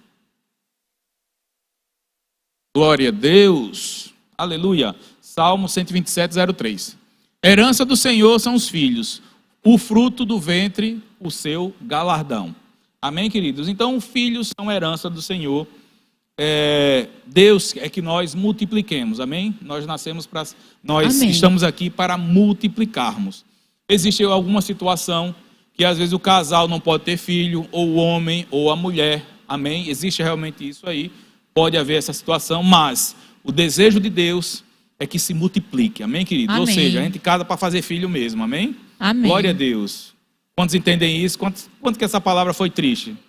Glória a Deus. Aleluia. Salmo 127, 03. Herança do Senhor são os filhos, o fruto do ventre, o seu galardão. Amém, queridos? Então, filhos são herança do Senhor. Deus é que nós multipliquemos, amém? Nós nascemos para... Nós Amém. estamos aqui para multiplicarmos. Existe alguma situação que às vezes o casal não pode ter filho, ou o homem, ou a mulher, amém? Existe realmente isso aí, pode haver essa situação, mas o desejo de Deus é que se multiplique, amém, queridos? Ou Amém. seja, a gente casa para fazer filho mesmo, amém? Amém. Glória a Deus. Quantos entendem isso? Quanto que essa palavra foi triste? Amém.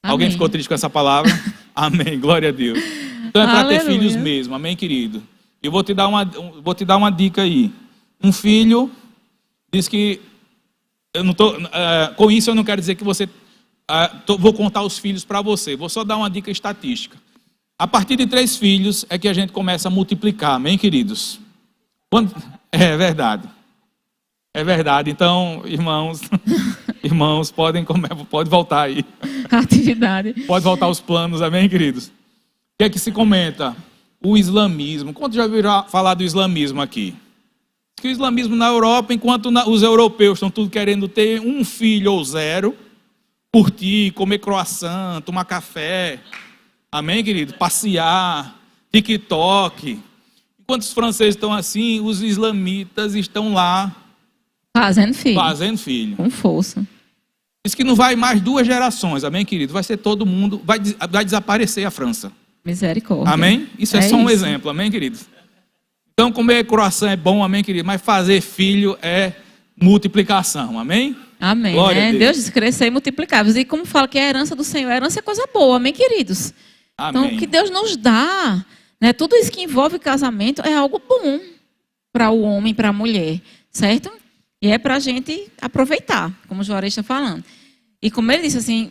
Alguém ficou triste com essa palavra? Amém, glória a Deus. Então é para ter Aleluia. filhos mesmo, amém, querido? Eu vou te dar uma dica aí. Um filho diz que com isso eu não quero dizer que você vou contar os filhos para você. Vou só dar uma dica estatística. A partir de 3 filhos é que a gente começa a multiplicar, amém, queridos? É verdade. É verdade. Então, irmãos, pode voltar aí. a atividade. Pode voltar aos planos, amém, queridos? O que é que se comenta? O islamismo. Quantos já ouviram falar do islamismo aqui? Que o islamismo na Europa, enquanto os europeus estão tudo querendo ter um filho ou zero, curtir, comer croissant, tomar café, amém, querido? Passear, TikTok. Enquanto os franceses estão assim, os islamitas estão lá Fazendo filho. fazendo filho. Com força. Diz que não vai mais 2 gerações, amém, querido? Vai ser todo mundo, vai desaparecer a França. Misericórdia. Amém? Isso é só um exemplo, amém, queridos? Então, comer croissant é bom, amém, querido? Mas fazer filho é multiplicação, amém? Amém. Glória a Deus. Deus diz crescer e multiplicar. E como fala que é a herança do Senhor, a herança é coisa boa, amém, queridos? Amém. Então, o que Deus nos dá, né? Tudo isso que envolve casamento é algo bom para o homem, para a mulher, certo? E é para a gente aproveitar, como o Juarez está falando. E como ele disse assim,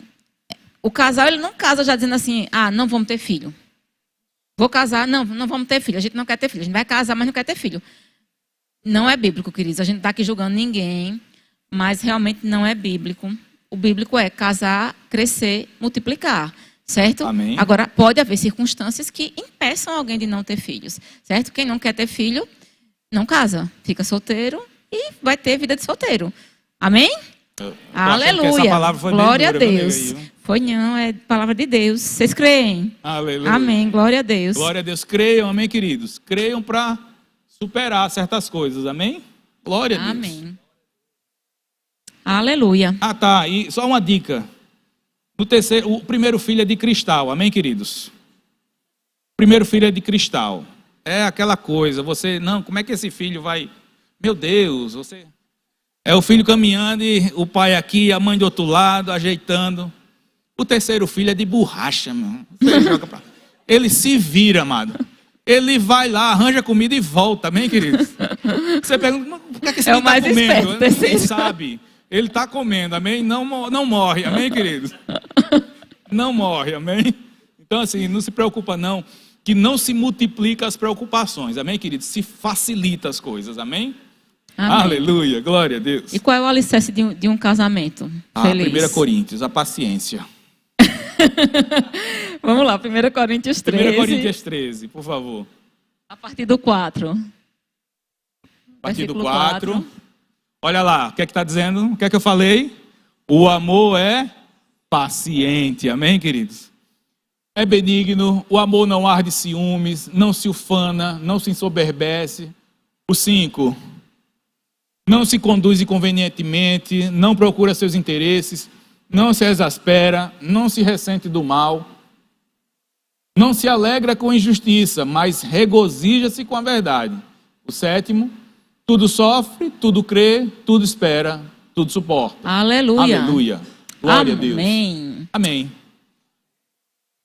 o casal ele não casa já dizendo assim, não vamos ter filho. Vou casar, não vamos ter filho. A gente não quer ter filho. A gente vai casar, mas não quer ter filho. Não é bíblico, queridos. A gente não está aqui julgando ninguém, mas realmente não é bíblico. O bíblico é casar, crescer, multiplicar, certo? Amém. Agora, pode haver circunstâncias que impeçam alguém de não ter filhos, certo? Quem não quer ter filho, não casa. Fica solteiro e vai ter vida de solteiro. Amém? Aleluia. Glória a Deus. Foi não, é palavra de Deus. Vocês creem? Aleluia. Amém. Glória a Deus. Glória a Deus. Creiam, amém, queridos? Creiam para superar certas coisas, amém? Glória a Deus. Amém. Aleluia. Tá. E só uma dica. O primeiro filho é de cristal, amém, queridos? O primeiro filho é de cristal. É aquela coisa, como é que esse filho vai... Meu Deus, é o filho caminhando e o pai aqui, a mãe do outro lado, ajeitando. O terceiro filho é de borracha, meu. Ele se vira, amado. Ele vai lá, arranja comida e volta, amém, queridos? Você pergunta, por que esse filho está comendo? Ninguém sabe. Ele está comendo, amém? Não morre, amém, queridos? Não morre, amém? Então, assim, não se preocupa não, que não se multiplica as preocupações, amém, queridos? Se facilita as coisas, amém? Amém. Aleluia, glória a Deus. E qual é o alicerce de um casamento feliz? 1 Coríntios, a paciência. Vamos lá, 1 Coríntios 13. 1 Coríntios 13, por favor. A partir do 4. A partir do 4. Olha lá, o que é que está dizendo? O que é que eu falei? O amor é paciente, amém, queridos? É benigno, o amor não arde ciúmes, não se ufana, não se ensoberbece. O 5. Não se conduz inconvenientemente, não procura seus interesses, não se exaspera, não se ressente do mal, não se alegra com injustiça, mas regozija-se com a verdade. O 7, tudo sofre, tudo crê, tudo espera, tudo suporta. Aleluia. Aleluia. Glória Amém. a Deus. Amém.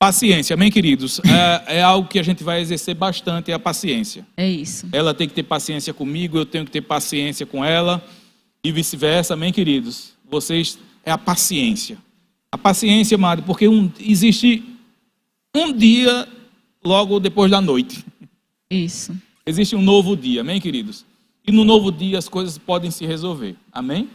Paciência, amém, queridos? É algo que a gente vai exercer bastante, é a paciência. É isso. Ela tem que ter paciência comigo, eu tenho que ter paciência com ela, e vice-versa, amém, queridos? É a paciência. A paciência, amado, porque existe um dia logo depois da noite. Isso. Existe um novo dia, amém, queridos? E no novo dia as coisas podem se resolver, amém?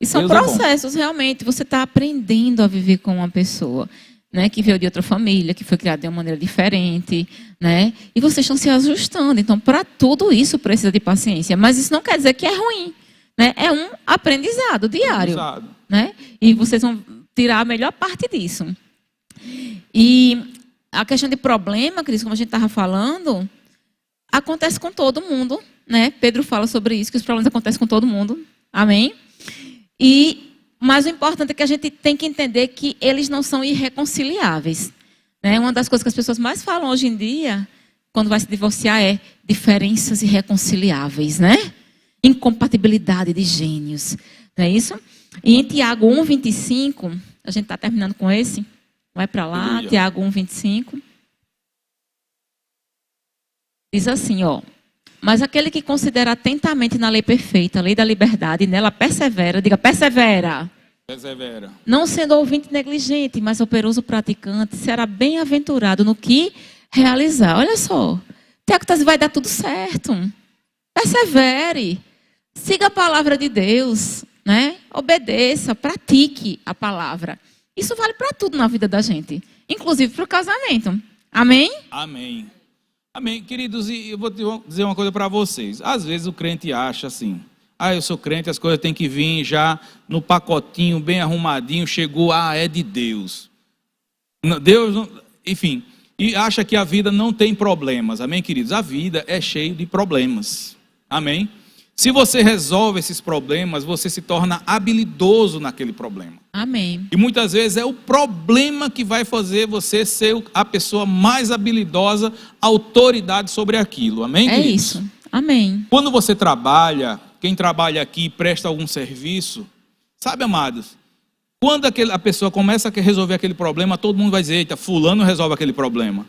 E são Deus processos, realmente. Você está aprendendo a viver com uma pessoa, né, que veio de outra família, que foi criada de uma maneira diferente, né? E vocês estão se ajustando. Então, para tudo isso precisa de paciência. Mas isso não quer dizer que é ruim, né? É um aprendizado diário, né? E vocês vão tirar a melhor parte disso. E a questão de problema, Cris, como a gente estava falando, acontece com todo mundo, né? Pedro fala sobre isso, que os problemas acontecem com todo mundo. Amém? Mas o importante é que a gente tem que entender que eles não são irreconciliáveis, né? Uma das coisas que as pessoas mais falam hoje em dia, quando vai se divorciar, é diferenças irreconciliáveis, né? Incompatibilidade de gênios, não é isso? E em Tiago 1:25, a gente está terminando com esse, vai para lá, Aleluia. Tiago 1:25, diz assim, ó: mas aquele que considera atentamente na lei perfeita, a lei da liberdade, e nela persevera, diga persevera. Persevera. Não sendo ouvinte negligente, mas operoso praticante, será bem-aventurado no que realizar. Olha só, Tiago vai dar tudo certo. Persevere. Siga a palavra de Deus, né? Obedeça, pratique a palavra. Isso vale para tudo na vida da gente, inclusive para o casamento. Amém? Amém. Amém. Queridos, e eu vou dizer uma coisa para vocês. Às vezes o crente acha assim, eu sou crente, as coisas têm que vir já no pacotinho, bem arrumadinho, chegou, é de Deus. Deus, enfim, e acha que a vida não tem problemas. Amém, queridos? A vida é cheia de problemas. Amém? Se você resolve esses problemas, você se torna habilidoso naquele problema. Amém. E muitas vezes é o problema que vai fazer você ser a pessoa mais habilidosa, autoridade sobre aquilo. Amém, queridos? É isso. Amém. Quando você trabalha, quem trabalha aqui e presta algum serviço, sabe, amados, quando a pessoa começa a resolver aquele problema, todo mundo vai dizer, eita, fulano resolve aquele problema.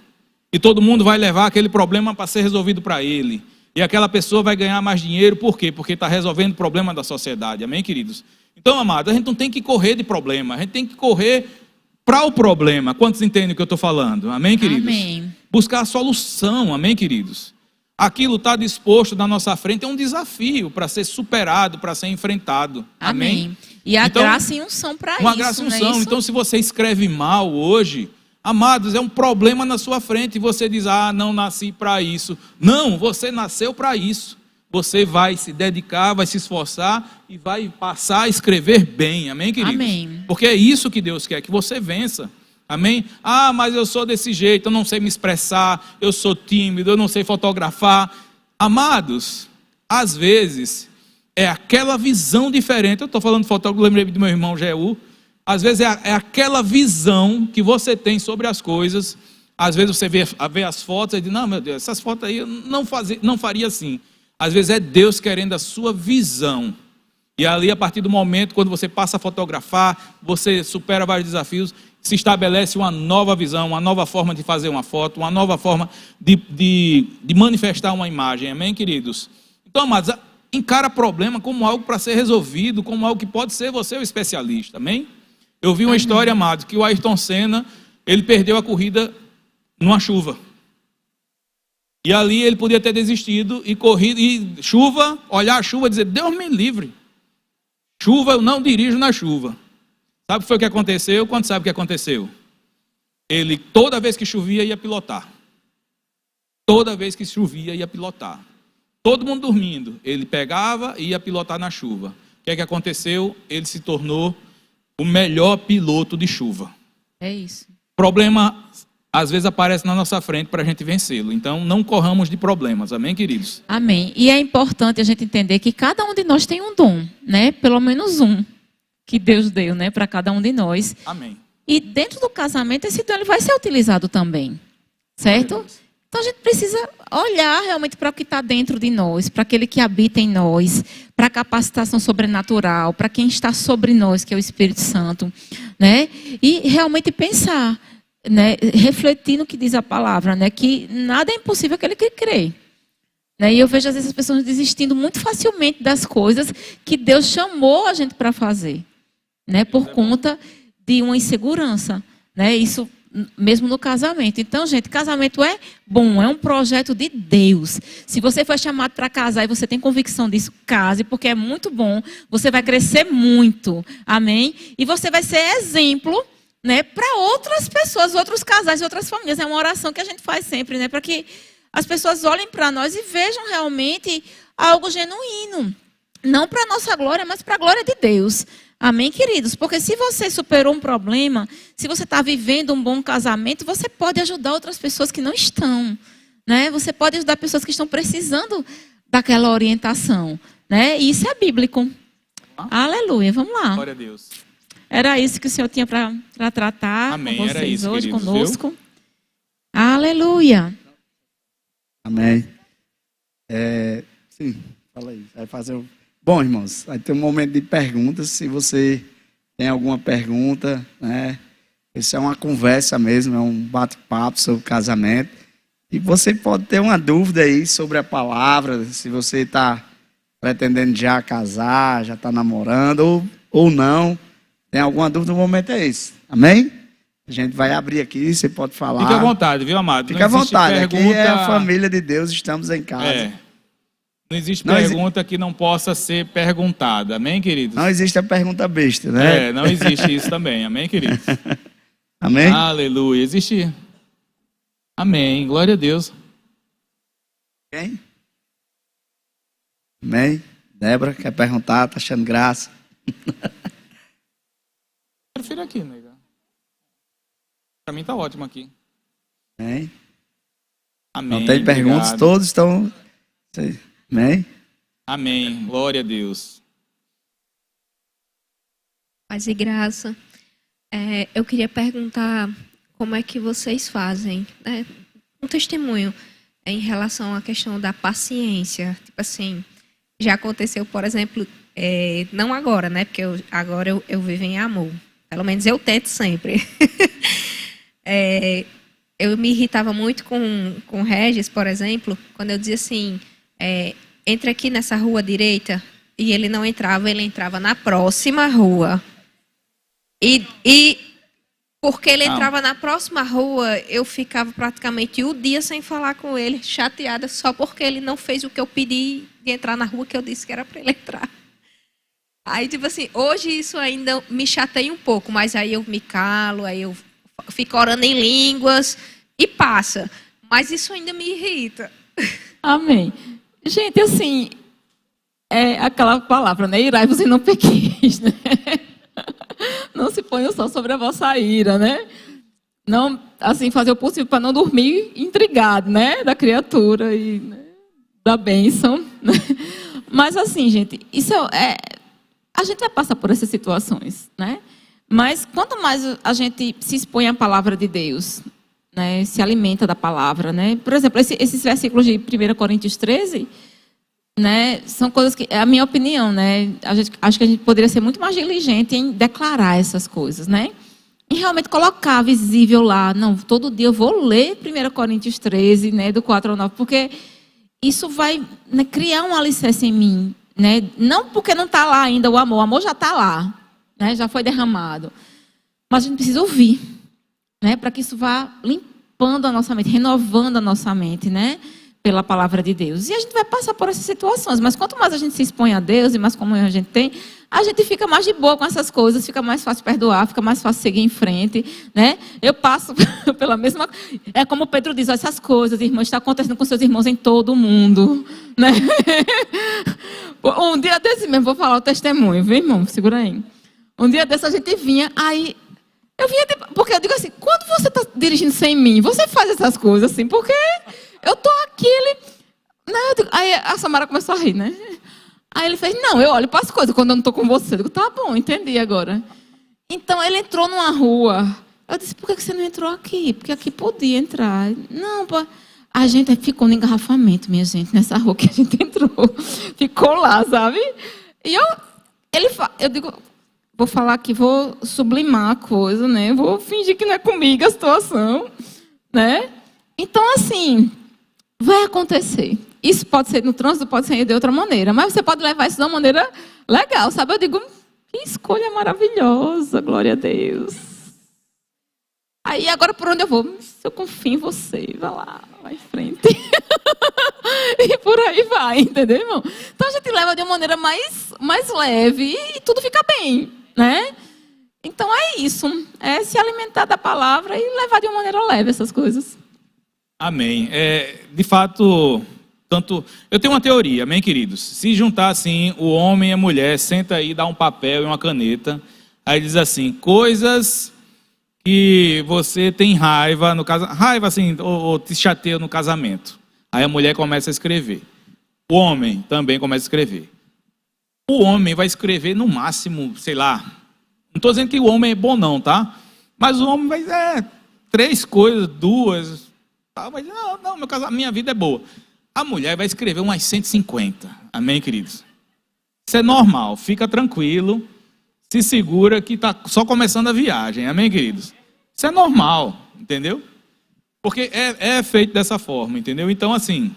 E todo mundo vai levar aquele problema para ser resolvido para ele. E aquela pessoa vai ganhar mais dinheiro, por quê? Porque está resolvendo o problema da sociedade. Amém, queridos? Então, amados, a gente não tem que correr de problema, a gente tem que correr para o problema. Quantos entendem o que eu estou falando? Amém, queridos? Amém. Buscar a solução, amém, queridos? Aquilo está disposto na nossa frente, é um desafio para ser superado, para ser enfrentado. Amém? E a então, graça e unção para isso. Uma graça e unção. Né? Então, se você escreve mal hoje, amados, é um problema na sua frente. E você diz, não nasci para isso. Não, você nasceu para isso. Você vai se dedicar, vai se esforçar e vai passar a escrever bem. Amém, queridos? Amém. Porque é isso que Deus quer, que você vença. Amém? Mas eu sou desse jeito, eu não sei me expressar, eu sou tímido, eu não sei fotografar. Amados, às vezes é aquela visão diferente. Eu estou falando de fotógrafo, lembrei do meu irmão Jeú. Às vezes é aquela visão que você tem sobre as coisas. Às vezes você vê as fotos e diz, não, meu Deus, essas fotos aí eu não faria assim. Às vezes é Deus querendo a sua visão. E ali, a partir do momento, quando você passa a fotografar, você supera vários desafios, se estabelece uma nova visão, uma nova forma de fazer uma foto, uma nova forma de manifestar uma imagem. Amém, queridos? Então, amados, encara problema como algo para ser resolvido, como algo que pode ser você o especialista. Amém? Eu vi uma história, amados, que o Ayrton Senna, ele perdeu a corrida numa chuva. E ali ele podia ter desistido e corrido, e chuva, olhar a chuva e dizer, Deus me livre. Chuva, eu não dirijo na chuva. Sabe o que foi que aconteceu? Quanto sabe o que aconteceu? Ele, toda vez que chovia, ia pilotar. Toda vez que chovia, ia pilotar. Todo mundo dormindo. Ele pegava e ia pilotar na chuva. O que é que aconteceu? Ele se tornou o melhor piloto de chuva. É isso. Problema, às vezes, aparece na nossa frente para a gente vencê-lo. Então, não corramos de problemas. Amém, queridos? Amém. E é importante a gente entender que cada um de nós tem um dom, né? Pelo menos um que Deus deu, né? Para cada um de nós. Amém. E dentro do casamento, esse dom ele vai ser utilizado também. Certo? Então, a gente precisa olhar realmente para o que está dentro de nós, para aquele que habita em nós, para a capacitação sobrenatural, para quem está sobre nós, que é o Espírito Santo, né? E realmente pensar, né? Refletir no que diz a palavra, né? Que nada é impossível aquele que crê. Né? E eu vejo às vezes as pessoas desistindo muito facilmente das coisas que Deus chamou a gente para fazer, né? Por conta de uma insegurança, né? Isso mesmo no casamento. Então, gente, casamento é bom, é um projeto de Deus. Se você foi chamado para casar e você tem convicção disso, case, porque é muito bom. Você vai crescer muito, amém? E você vai ser exemplo, né, para outras pessoas, outros casais, outras famílias. É uma oração que a gente faz sempre, né, para que as pessoas olhem para nós e vejam realmente algo genuíno. Não para a nossa glória, mas para a glória de Deus. Amém, queridos? Porque se você superou um problema, se você está vivendo um bom casamento, você pode ajudar outras pessoas que não estão. Né? Você pode ajudar pessoas que estão precisando daquela orientação. Né? E isso é bíblico. Aleluia, vamos lá. Glória a Deus. Era isso que o Senhor tinha para tratar Amém. com vocês era isso, hoje, queridos, conosco. Viu? Aleluia. Amém. Sim, fala aí. Vai fazer o... Bom, irmãos, vai ter um momento de perguntas. Se você tem alguma pergunta, né? Isso é uma conversa mesmo, é um bate-papo sobre casamento. E você pode ter uma dúvida aí sobre a palavra, se você está pretendendo já casar, já está namorando ou não. Tem alguma dúvida, o momento é esse. Amém? A gente vai abrir aqui, você pode falar. Fique à vontade, viu, amado? Fique à vontade, aqui é a família de Deus, estamos em casa. Não existe Não pergunta que não possa ser perguntada. Amém, queridos? Não existe a pergunta besta, né? Não existe isso também. Amém, queridos? Amém? Aleluia. Existe. Amém. Glória a Deus. Quem? Amém? Débora, quer perguntar? Tá achando graça? Prefiro aqui, nega. Para mim tá ótimo aqui. Amém? Amém. Não tem perguntas, obrigado. todos estão... Amém? Amém. Glória a Deus. Paz e graça. Eu queria perguntar como é que vocês fazem, né, um testemunho em relação à questão da paciência. Tipo assim, já aconteceu, por exemplo, não agora, né? Porque agora eu vivo em amor. Pelo menos eu tento sempre. Eu me irritava muito com o Regis, por exemplo, quando eu dizia assim, entra aqui nessa rua direita, e ele não entrava, ele entrava na próxima rua. E porque ele entrava na próxima rua, eu ficava praticamente o dia sem falar com ele, chateada, só porque ele não fez o que eu pedi de entrar na rua que eu disse que era para ele entrar. Aí, tipo assim, hoje isso ainda me chateia um pouco, mas aí eu me calo, aí eu fico orando em línguas e passa. Mas isso ainda me irrita. Amém. Gente, assim, é aquela palavra, né? Irai-vos e não pequeis, né? Não se ponha o sol sobre a vossa ira, né? Não, assim, fazer o possível para não dormir intrigado, né? Da criatura e né? Da bênção. Né? Mas, assim, gente, isso a gente vai passar por essas situações, né? Mas quanto mais a gente se expõe à palavra de Deus, né? Se alimenta da palavra, né? Por exemplo, esses versículos de 1 Coríntios 13... né, são coisas que, é a minha opinião, né, acho que a gente poderia ser muito mais diligente em declarar essas coisas, né, e realmente colocar visível lá, não, todo dia eu vou ler 1 Coríntios 13, né, do 4 ao 9, porque isso vai, né, criar um alicerce em mim, né, não porque não está lá ainda o amor já está lá, né, já foi derramado, mas a gente precisa ouvir, né, para que isso vá limpando a nossa mente, renovando a nossa mente, né, pela palavra de Deus. E a gente vai passar por essas situações, mas quanto mais a gente se expõe a Deus e mais comunhão a gente tem, a gente fica mais de boa com essas coisas, fica mais fácil perdoar, fica mais fácil seguir em frente, né? Eu passo pela mesma... É como Pedro diz, essas coisas, irmãos, está acontecendo com seus irmãos em todo o mundo, né? Um dia desse mesmo, vou falar o testemunho, viu, irmão? Segura aí. Um dia desse a gente vinha, aí... Eu vinha, porque eu digo assim, quando você está dirigindo sem mim, você faz essas coisas assim, porque... Eu tô aqui, ele... Não, digo... Aí a Samara começou a rir, né? Aí ele fez, não, eu olho para as coisas quando eu não tô com você. Eu digo, tá bom, entendi agora. Então, ele entrou numa rua. Eu disse, por que você não entrou aqui? Porque aqui podia entrar. Não, pô. A gente ficou no engarrafamento, minha gente, nessa rua que a gente entrou. Ficou lá, sabe? E eu digo, vou falar aqui, vou sublimar a coisa, né? Vou fingir que não é comigo a situação, né? Então, assim... vai acontecer. Isso pode ser no trânsito, pode ser de outra maneira. Mas você pode levar isso de uma maneira legal, sabe? Eu digo, que escolha maravilhosa, glória a Deus. Aí, agora, por onde eu vou? Se eu confio em você, vai lá, vai em frente. E por aí vai, entendeu, irmão? Então, a gente leva de uma maneira mais leve e tudo fica bem, né? Então, é isso. É se alimentar da palavra e levar de uma maneira leve essas coisas. Amém. De fato, eu tenho uma teoria, amém, queridos? Se juntar assim, o homem e a mulher, senta aí, dá um papel e uma caneta, aí diz assim, coisas que você tem raiva no casamento, raiva assim, ou te chateia no casamento. Aí a mulher começa a escrever. O homem também começa a escrever. O homem vai escrever no máximo, sei lá, não estou dizendo que o homem é bom não, tá? Mas o homem vai, 3 coisas, 2... Mas não, minha vida é boa. A mulher vai escrever umas 150. Amém, queridos? Isso é normal, fica tranquilo. Se segura que está só começando a viagem. Amém, queridos? Isso é normal, entendeu? Porque é feito dessa forma, entendeu? Então, assim...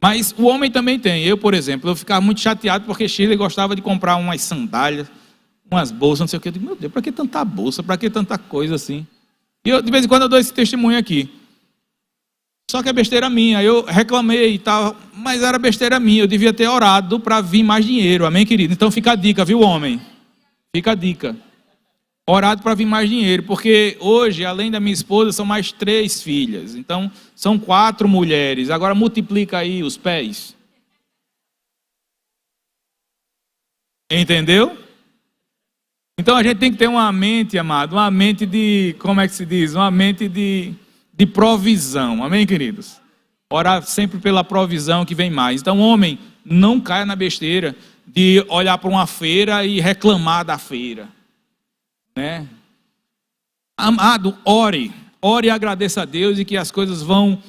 Mas o homem também tem. Eu, por exemplo, eu ficava muito chateado porque Shirley gostava de comprar umas sandálias, umas bolsas, não sei o quê. Eu digo, meu Deus, para que tanta bolsa? Para que tanta coisa assim? E eu, de vez em quando eu dou esse testemunho aqui. Só que é besteira minha. Eu reclamei e tal, mas era besteira minha. Eu devia ter orado para vir mais dinheiro. Amém, querido? Então fica a dica, viu, homem? Fica a dica. Orado para vir mais dinheiro, porque hoje, além da minha esposa, são mais 3 filhas. Então, são 4 mulheres. Agora multiplica aí os pés. Entendeu? Então a gente tem que ter uma mente, amado, uma mente de, como é que se diz? Uma mente de provisão. Amém, queridos? Orar sempre pela provisão que vem mais. Então, homem, não caia na besteira de olhar para uma feira e reclamar da feira. Né? Amado, ore e agradeça a Deus e que as coisas vão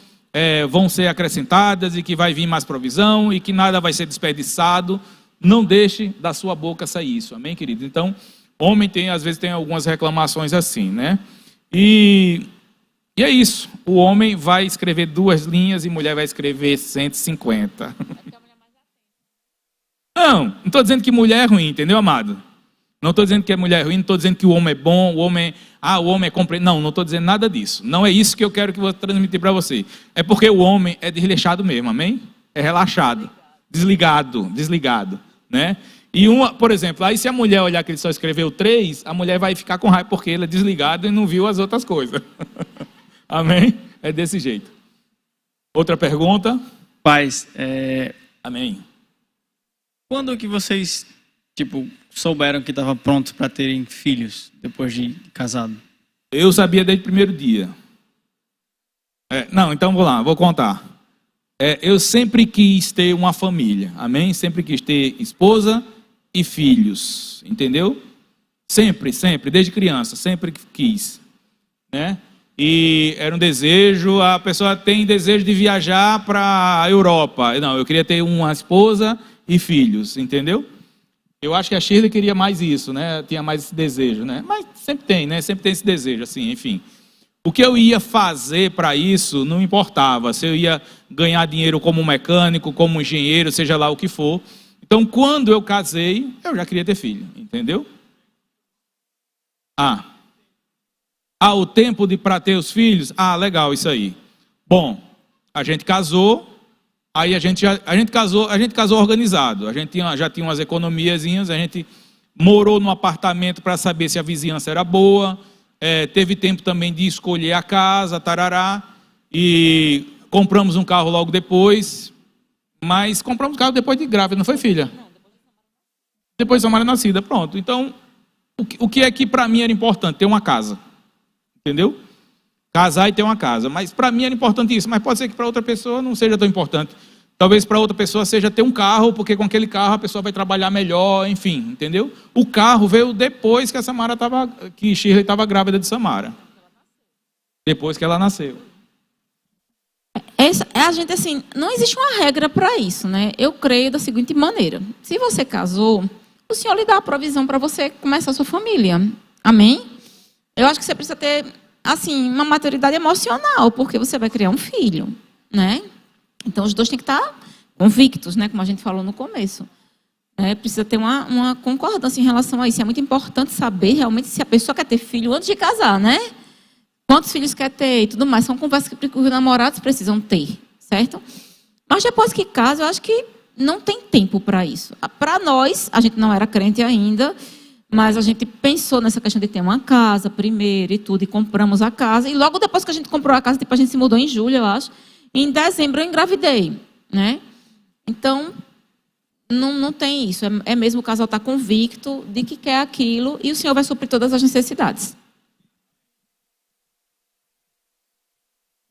ser acrescentadas e que vai vir mais provisão e que nada vai ser desperdiçado. Não deixe da sua boca sair isso, amém, querido? Então, homem às vezes tem algumas reclamações assim, né? E é isso, o homem vai escrever 2 linhas e mulher vai escrever 150. Não estou dizendo que mulher é ruim, entendeu, amado? Não estou dizendo que a mulher é ruim, não estou dizendo que o homem é bom, o homem é compreensível. Não estou dizendo nada disso. Não é isso que eu quero que eu vou transmitir para você. É porque o homem é desleixado mesmo, amém? É relaxado, desligado, né? E por exemplo, aí se a mulher olhar que ele só escreveu 3, a mulher vai ficar com raiva porque ele é desligado e não viu as outras coisas. Amém? É desse jeito. Outra pergunta? Pais, Amém. quando que vocês, souberam que estavam prontos para terem filhos depois de casado? Eu sabia desde o primeiro dia. Então vou lá, vou contar. Eu sempre quis ter uma família, amém? Sempre quis ter esposa e filhos, entendeu? Sempre, desde criança, sempre quis, né? E era um desejo, a pessoa tem desejo de viajar para a Europa. Não, eu queria ter uma esposa e filhos, entendeu? Eu acho que a Shirley queria mais isso, né? Tinha mais esse desejo, né? Mas sempre tem, né? Sempre tem esse desejo, assim, enfim. O que eu ia fazer para isso não importava. Se eu ia ganhar dinheiro como mecânico, como engenheiro, seja lá o que for. Então, quando eu casei, eu já queria ter filho, entendeu? O tempo para ter os filhos? Legal, isso aí. Bom, a gente casou. Aí a gente casou organizado. A gente já tinha umas economiazinhas, a gente morou num apartamento para saber se a vizinhança era boa, teve tempo também de escolher a casa, tarará, e compramos um carro logo depois, mas compramos o carro depois de grávida, não foi, filha? Depois de Samara nascida, pronto. Então, o que é que para mim era importante? Ter uma casa, entendeu? Casar e ter uma casa. Mas para mim era importante isso. Mas pode ser que para outra pessoa não seja tão importante. Talvez para outra pessoa seja ter um carro, porque com aquele carro a pessoa vai trabalhar melhor, enfim, entendeu? O carro veio depois que Shirley estava grávida de Samara. Depois que ela nasceu. A gente, assim, não existe uma regra para isso, né? Eu creio da seguinte maneira. Se você casou, o Senhor lhe dá a provisão para você começar a sua família. Amém? Eu acho que você precisa ter, assim, uma maturidade emocional, porque você vai criar um filho, né? Então, os dois têm que estar convictos, né? Como a gente falou no começo. Precisa ter uma concordância em relação a isso. É muito importante saber realmente se a pessoa quer ter filho antes de casar, né? Quantos filhos quer ter e tudo mais. São conversas que os namorados precisam ter, certo? Mas depois que casa, eu acho que não tem tempo para isso. Para nós, a gente não era crente ainda, mas a gente pensou nessa questão de ter uma casa primeiro e tudo, e compramos a casa. E logo depois que a gente comprou a casa, a gente se mudou em julho, eu acho. Em dezembro eu engravidei, né? Então, não tem isso. É mesmo o casal estar convicto de que quer aquilo e o Senhor vai suprir todas as necessidades.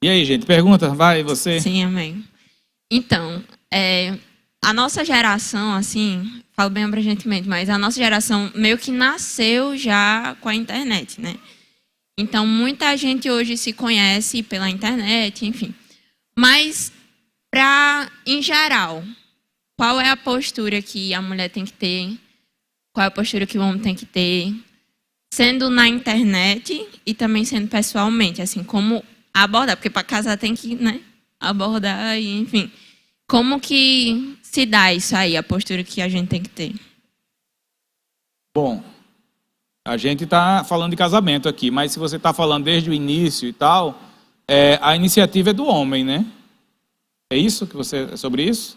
E aí, gente, pergunta? Vai, você? Sim, amém. Então, a nossa geração, assim, falo bem abrangentemente, mas a nossa geração meio que nasceu já com a internet, né? Então, muita gente hoje se conhece pela internet, enfim. Mas, em geral, qual é a postura que a mulher tem que ter? Qual é a postura que o homem tem que ter? Sendo na internet e também sendo pessoalmente, assim, como abordar? Porque para casar tem que, né, abordar, e, enfim. Como que se dá isso aí, a postura que a gente tem que ter? Bom, a gente está falando de casamento aqui, mas se você está falando desde o início e tal, a iniciativa é do homem, né? É isso que é sobre isso?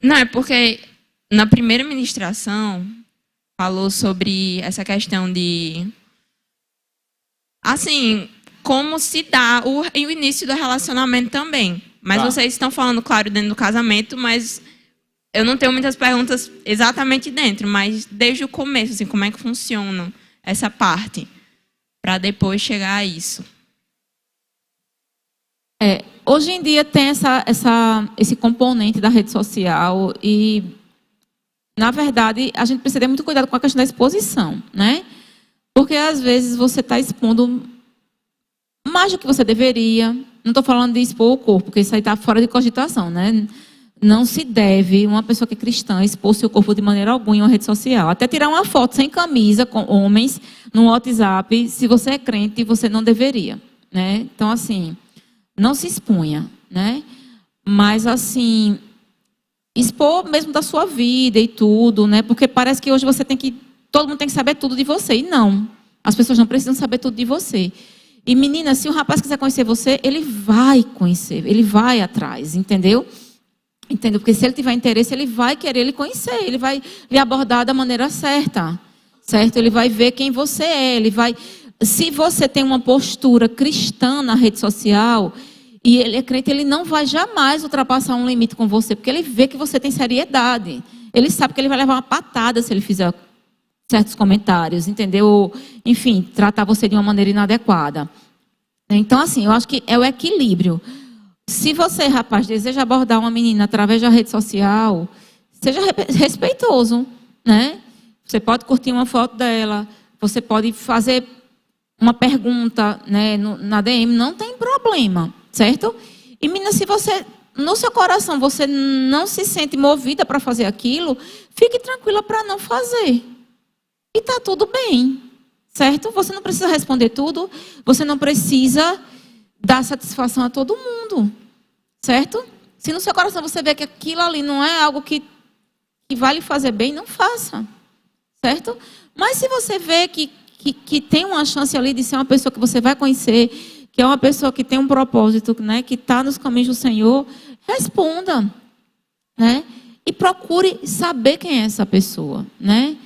Não, é porque na primeira ministração falou sobre essa questão de, assim, como se dá o início do relacionamento também. Mas vocês estão falando, claro, dentro do casamento, mas eu não tenho muitas perguntas exatamente dentro, mas desde o começo, assim, como é que funciona essa parte, para depois chegar a isso. Hoje em dia tem esse componente da rede social e, na verdade, a gente precisa ter muito cuidado com a questão da exposição, né? Porque, às vezes, você está expondo mais do que você deveria. Não estou falando de expor o corpo, porque isso aí está fora de cogitação, né? Não se deve uma pessoa que é cristã expor seu corpo de maneira alguma em uma rede social. Até tirar uma foto sem camisa com homens no WhatsApp, se você é crente, você não deveria, né? Então, assim, não se expunha, né? Mas, assim, expor mesmo da sua vida e tudo, né? Porque parece que hoje todo mundo tem que saber tudo de você. E não, as pessoas não precisam saber tudo de você. E, menina, se um rapaz quiser conhecer você, ele vai conhecer, ele vai atrás, entendeu? Entendeu? Porque se ele tiver interesse, ele vai querer lhe conhecer, ele vai lhe abordar da maneira certa, certo? Ele vai ver quem você é, ele vai... Se você tem uma postura cristã na rede social e ele é crente, ele não vai jamais ultrapassar um limite com você, porque ele vê que você tem seriedade. Ele sabe que ele vai levar uma patada se ele fizer certos comentários, entendeu? Enfim, tratar você de uma maneira inadequada. Então, assim, eu acho que é o equilíbrio. Se você, rapaz, deseja abordar uma menina através da rede social, seja respeitoso, né? Você pode curtir uma foto dela, você pode fazer uma pergunta, né, na DM, não tem problema, certo? E, menina, se você, no seu coração, você não se sente movida para fazer aquilo, fique tranquila para não fazer. E tá tudo bem, certo? Você não precisa responder tudo, você não precisa dar satisfação a todo mundo, certo? Se no seu coração você vê que aquilo ali não é algo que vai lhe fazer bem, não faça, certo? Mas se você vê que tem uma chance ali de ser uma pessoa que você vai conhecer, que é uma pessoa que tem um propósito, né, que está nos caminhos do Senhor, responda, né? E procure saber quem é essa pessoa, né?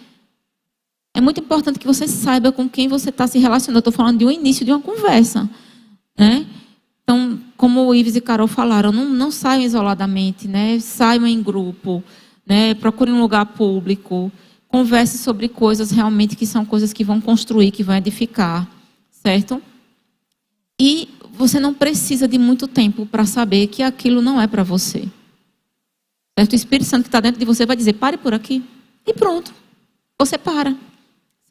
É muito importante que você saiba com quem você está se relacionando. Eu estou falando de um início de uma conversa, né? Então, como o Ives e Carol falaram, não saiam isoladamente, né? Saiam em grupo, né? Procurem um lugar público, converse sobre coisas realmente que são coisas que vão construir, que vão edificar, certo? E você não precisa de muito tempo para saber que aquilo não é para você, certo? O Espírito Santo que está dentro de você vai dizer, pare por aqui, e pronto, você para,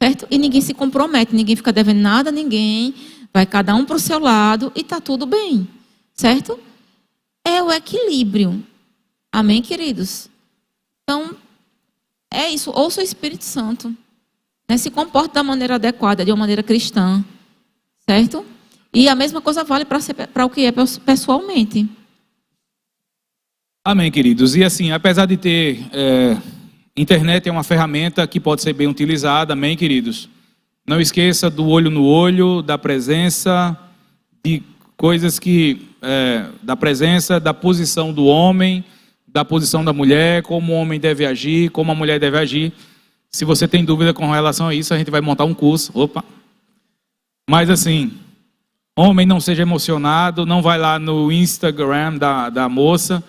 certo? E ninguém se compromete, ninguém fica devendo nada a ninguém, vai cada um para o seu lado e está tudo bem, certo? É o equilíbrio, amém, queridos? Então, é isso, ouça o Espírito Santo, né? Se comporte da maneira adequada, de uma maneira cristã, certo? E a mesma coisa vale para o que é pessoalmente. Amém, queridos. E assim, apesar de ter... internet é uma ferramenta que pode ser bem utilizada, amém, queridos? Não esqueça do olho no olho, da presença, de coisas que... da presença, da posição do homem, da posição da mulher, como o homem deve agir, como a mulher deve agir. Se você tem dúvida com relação a isso, a gente vai montar um curso. Opa! Mas assim, homem, não seja emocionado, não vai lá no Instagram da moça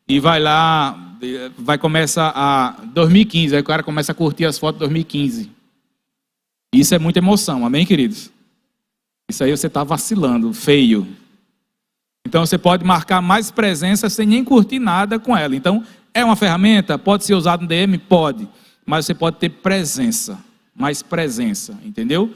e vai lá, vai começar a 2015, aí o cara começa a curtir as fotos de 2015. Isso é muita emoção, amém, queridos? Isso aí você está vacilando, feio. Então você pode marcar mais presença sem nem curtir nada com ela. Então, é uma ferramenta, pode ser usada no DM? Pode. Mas você pode ter presença, mais presença, entendeu?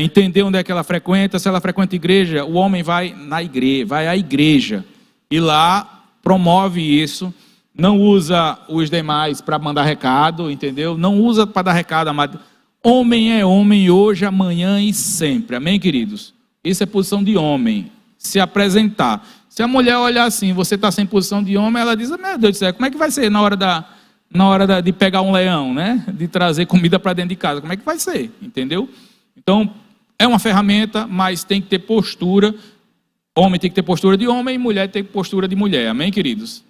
Entender onde é que ela frequenta, se ela frequenta igreja, o homem vai na igreja, vai à igreja. E lá promove isso, não usa os demais para mandar recado, entendeu? Não usa para dar recado, amado. Homem é homem hoje, amanhã e sempre, amém, queridos? Isso é posição de homem. Se apresentar. Se a mulher olhar assim, você está sem posição de homem, ela diz, meu Deus do céu, como é que vai ser na hora de pegar um leão, né? De trazer comida para dentro de casa, como é que vai ser? Entendeu? Então, é uma ferramenta, mas tem que ter postura Homem tem que ter postura de homem e mulher tem que ter postura de mulher. Amém, queridos?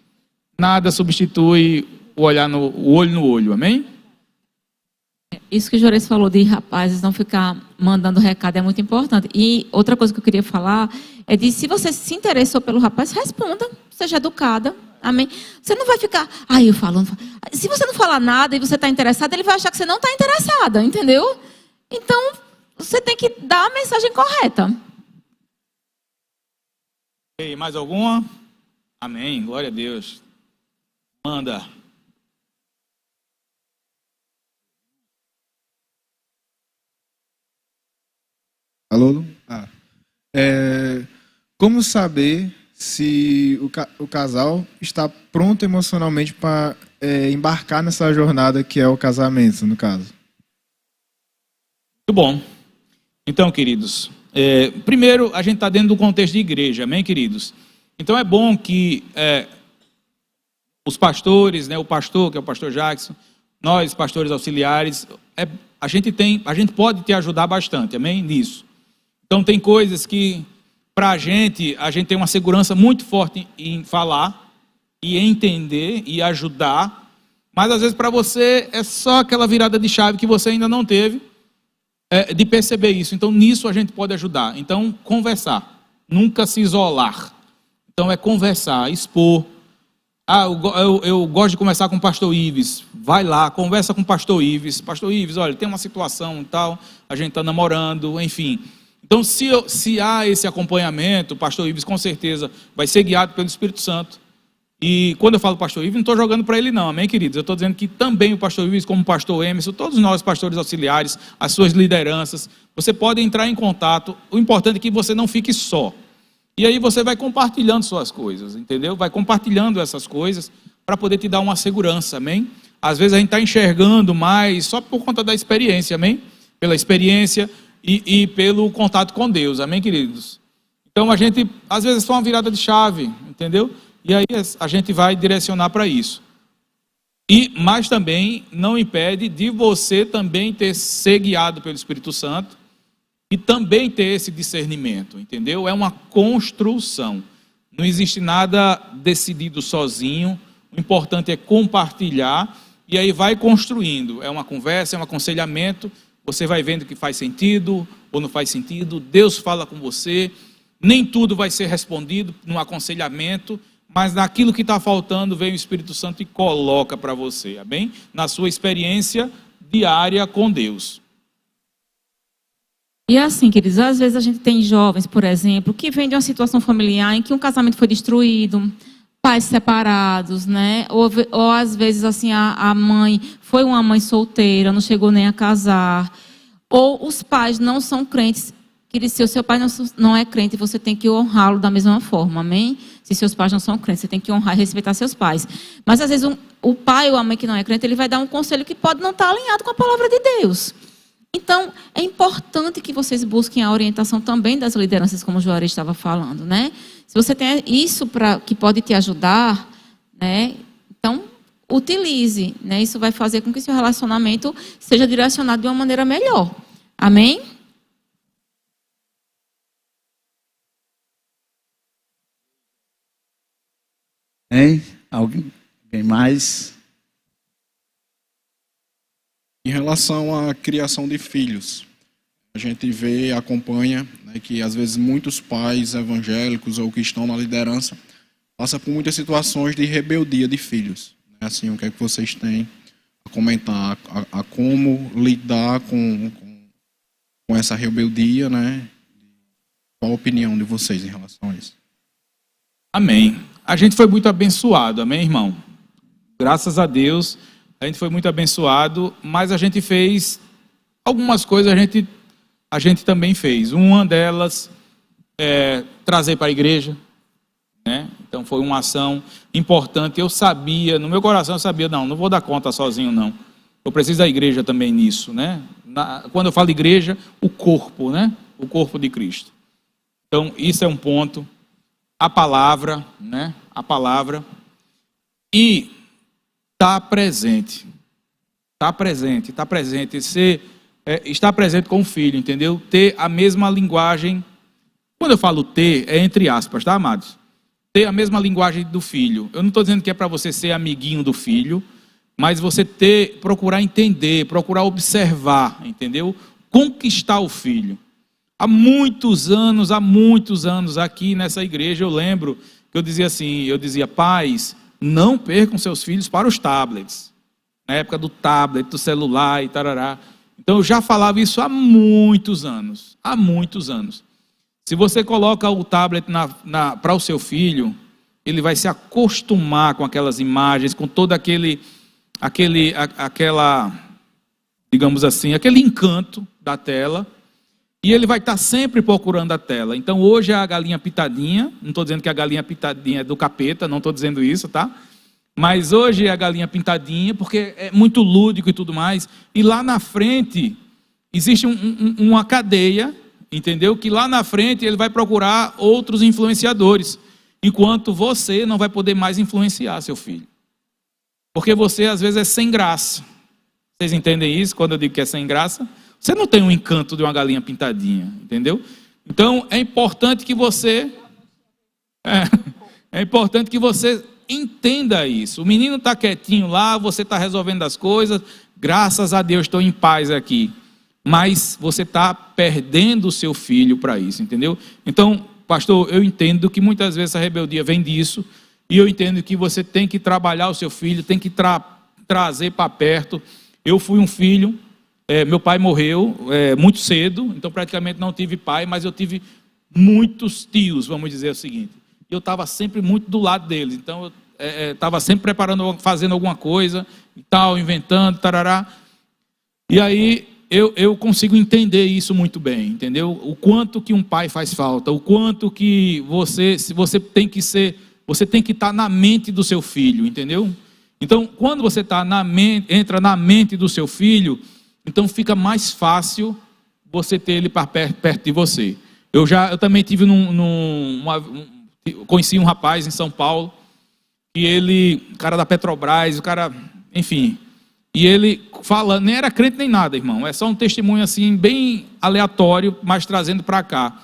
Nada substitui o olho no olho. Amém? Isso que o Juarez falou de rapazes não ficar mandando recado é muito importante. E outra coisa que eu queria falar é de se você se interessou pelo rapaz, responda, seja educada. Amém? Você não vai ficar, eu falo, não falo. Se você não falar nada e você está interessada, ele vai achar que você não está interessada, entendeu? Então, você tem que dar a mensagem correta. E mais alguma? Amém, glória a Deus. Manda. Alô? Como saber se o casal está pronto emocionalmente para embarcar nessa jornada que é o casamento, no caso? Muito bom. Então, queridos, primeiro a gente está dentro do contexto de igreja, amém, queridos? Então é bom que os pastores, né, o pastor, que é o pastor Jackson, nós, pastores auxiliares, a gente pode te ajudar bastante, amém, nisso. Então tem coisas que, para a gente tem uma segurança muito forte em falar, e entender, e ajudar, mas às vezes para você é só aquela virada de chave que você ainda não teve, de perceber isso. Então nisso a gente pode ajudar. Então conversar, nunca se isolar. Então é conversar, expor. Eu gosto de conversar com o pastor Ives. Vai lá, conversa com o pastor Ives. Pastor Ives, olha, tem uma situação e tal, a gente está namorando, enfim. Então, se há esse acompanhamento, o pastor Ives com certeza vai ser guiado pelo Espírito Santo. E quando eu falo pastor Ives, não estou jogando para ele não, amém, queridos? Eu estou dizendo que também o pastor Ives, como o pastor Emerson, todos nós, pastores auxiliares, as suas lideranças, você pode entrar em contato. O importante é que você não fique só. E aí você vai compartilhando suas coisas, entendeu? Vai compartilhando essas coisas para poder te dar uma segurança, amém? Às vezes a gente está enxergando mais só por conta da experiência, amém? Pela experiência e pelo contato com Deus, amém, queridos? Então a gente, às vezes é só uma virada de chave, entendeu? E aí a gente vai direcionar para isso. Mas também não impede de você também ser guiado pelo Espírito Santo e também ter esse discernimento, entendeu? É uma construção. Não existe nada decidido sozinho. O importante é compartilhar e aí vai construindo. É uma conversa, é um aconselhamento. Você vai vendo que faz sentido ou não faz sentido. Deus fala com você. Nem tudo vai ser respondido no aconselhamento, mas naquilo que está faltando, vem o Espírito Santo e coloca para você, amém? Na sua experiência diária com Deus. E assim, queridos, às vezes a gente tem jovens, por exemplo, que vêm de uma situação familiar em que um casamento foi destruído, pais separados, né? Ou às vezes assim a mãe foi uma mãe solteira, não chegou nem a casar. Ou os pais não são crentes. Queridos, se o seu pai não é crente, você tem que honrá-lo da mesma forma, amém? Se seus pais não são crentes, você tem que honrar e respeitar seus pais. Mas às vezes o pai ou a mãe que não é crente, ele vai dar um conselho que pode não estar alinhado com a palavra de Deus. Então, é importante que vocês busquem a orientação também das lideranças, como o Juarez estava falando, né? Se você tem isso que pode te ajudar, né? Então, utilize, né? Isso vai fazer com que seu relacionamento seja direcionado de uma maneira melhor. Amém? Hein? Alguém mais? Em relação à criação de filhos, a gente vê e acompanha, né, que às vezes muitos pais evangélicos ou que estão na liderança passam por muitas situações de rebeldia de filhos. Né? Assim, o que é que vocês têm a comentar, a como lidar com essa rebeldia, né? Qual a opinião de vocês em relação a isso? Amém. A gente foi muito abençoado, amém, irmão? Graças a Deus, a gente foi muito abençoado, mas a gente fez algumas coisas, a gente também fez. Uma delas é trazer para a igreja, né? Então foi uma ação importante. Eu sabia, no meu coração eu sabia, não vou dar conta sozinho, não. Eu preciso da igreja também nisso, né? Quando eu falo igreja, o corpo, né? O corpo de Cristo. Então isso é um ponto. A palavra, né? A palavra. E estar presente. Estar presente. Estar presente com o filho, entendeu? Ter a mesma linguagem Quando eu falo ter, é entre aspas, tá, amados? Ter a mesma linguagem do filho. Eu não estou dizendo que é para você ser amiguinho do filho, mas você procurar entender, procurar observar, entendeu? Conquistar o filho. Há muitos anos aqui nessa igreja, eu lembro que eu dizia assim, pais, não percam seus filhos para os tablets. Na época do tablet, do celular e tarará. Então eu já falava isso há muitos anos. Se você coloca o tablet para o seu filho, ele vai se acostumar com aquelas imagens, com todo digamos assim, aquele encanto da tela, e ele vai estar sempre procurando a tela. Então hoje é a galinha pitadinha, não estou dizendo que a galinha pitadinha é do capeta, não estou dizendo isso, tá? Mas hoje é a galinha pintadinha, porque é muito lúdico e tudo mais, e lá na frente existe uma cadeia, entendeu? Que lá na frente ele vai procurar outros influenciadores, enquanto você não vai poder mais influenciar seu filho. Porque você às vezes é sem graça. Vocês entendem isso quando eu digo que é sem graça? Você não tem o encanto de uma galinha pintadinha, entendeu? Então é importante que você entenda isso. O menino está quietinho lá, você está resolvendo as coisas, graças a Deus estou em paz aqui. Mas você está perdendo o seu filho para isso, entendeu? Então, pastor, eu entendo que muitas vezes a rebeldia vem disso, e eu entendo que você tem que trabalhar o seu filho, tem que trazer para perto. Eu fui um filho, meu pai morreu muito cedo, então praticamente não tive pai, mas eu tive muitos tios, vamos dizer o seguinte. Eu estava sempre muito do lado deles, então eu estava sempre preparando, fazendo alguma coisa, e tal, inventando, tarará. E aí eu consigo entender isso muito bem, entendeu? O quanto que um pai faz falta, o quanto que você tem que estar na mente do seu filho, entendeu? Então, quando você entra na mente do seu filho, então fica mais fácil você ter ele perto de você. Eu também tive conheci um rapaz em São Paulo, e ele, cara da Petrobras, o cara, enfim, e ele fala, nem era crente nem nada, irmão, é só um testemunho assim, bem aleatório, mas trazendo para cá.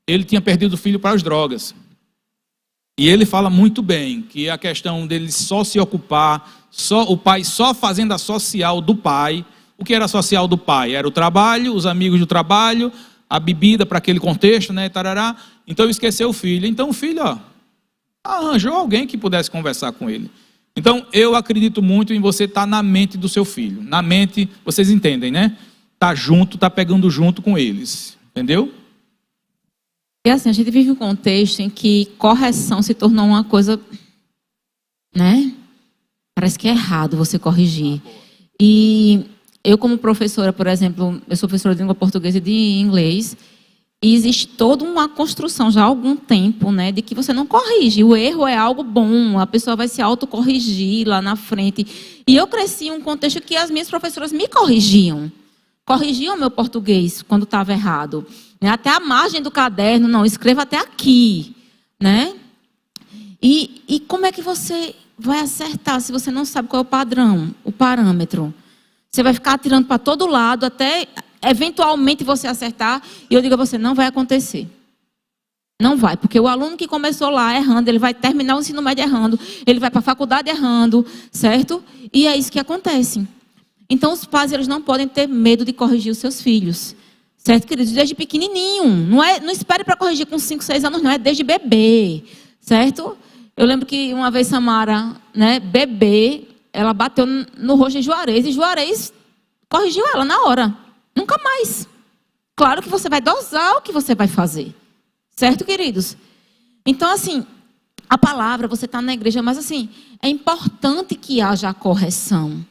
Ele tinha perdido o filho para as drogas. E ele fala muito bem que a questão dele só se ocupar, o pai só fazendo a social do pai. O que era a social do pai? Era o trabalho, os amigos do trabalho, a bebida para aquele contexto, né, tarará. Então esqueceu o filho. Então o filho, arranjou alguém que pudesse conversar com ele. Então eu acredito muito em você estar na mente do seu filho. Na mente, vocês entendem, né? Tá junto, tá pegando junto com eles. Entendeu? E assim, a gente vive um contexto em que correção se tornou uma coisa, né? Parece que é errado você corrigir. E eu, como professora, por exemplo, eu sou professora de língua portuguesa e de inglês, e existe toda uma construção já há algum tempo, né, de que você não corrige. O erro é algo bom, a pessoa vai se autocorrigir lá na frente. E eu cresci em um contexto que as minhas professoras me corrigiam meu português quando estava errado. Até a margem do caderno, não, escreva até aqui, né? E como é que você vai acertar se você não sabe qual é o padrão, o parâmetro? Você vai ficar atirando para todo lado até eventualmente você acertar, e eu digo a você, não vai acontecer. Não vai, porque o aluno que começou lá errando, ele vai terminar o ensino médio errando, ele vai para a faculdade errando, certo? E é isso que acontece. Então os pais, eles não podem ter medo de corrigir os seus filhos. Certo, queridos? Desde pequenininho. Não espere para corrigir com 5, 6 anos, não. É desde bebê. Certo? Eu lembro que uma vez Samara, né, bebê, ela bateu no rosto de Juarez. E Juarez corrigiu ela na hora. Nunca mais. Claro que você vai dosar o que você vai fazer. Certo, queridos? Então, assim, a palavra, você está na igreja, mas assim, é importante que haja a correção.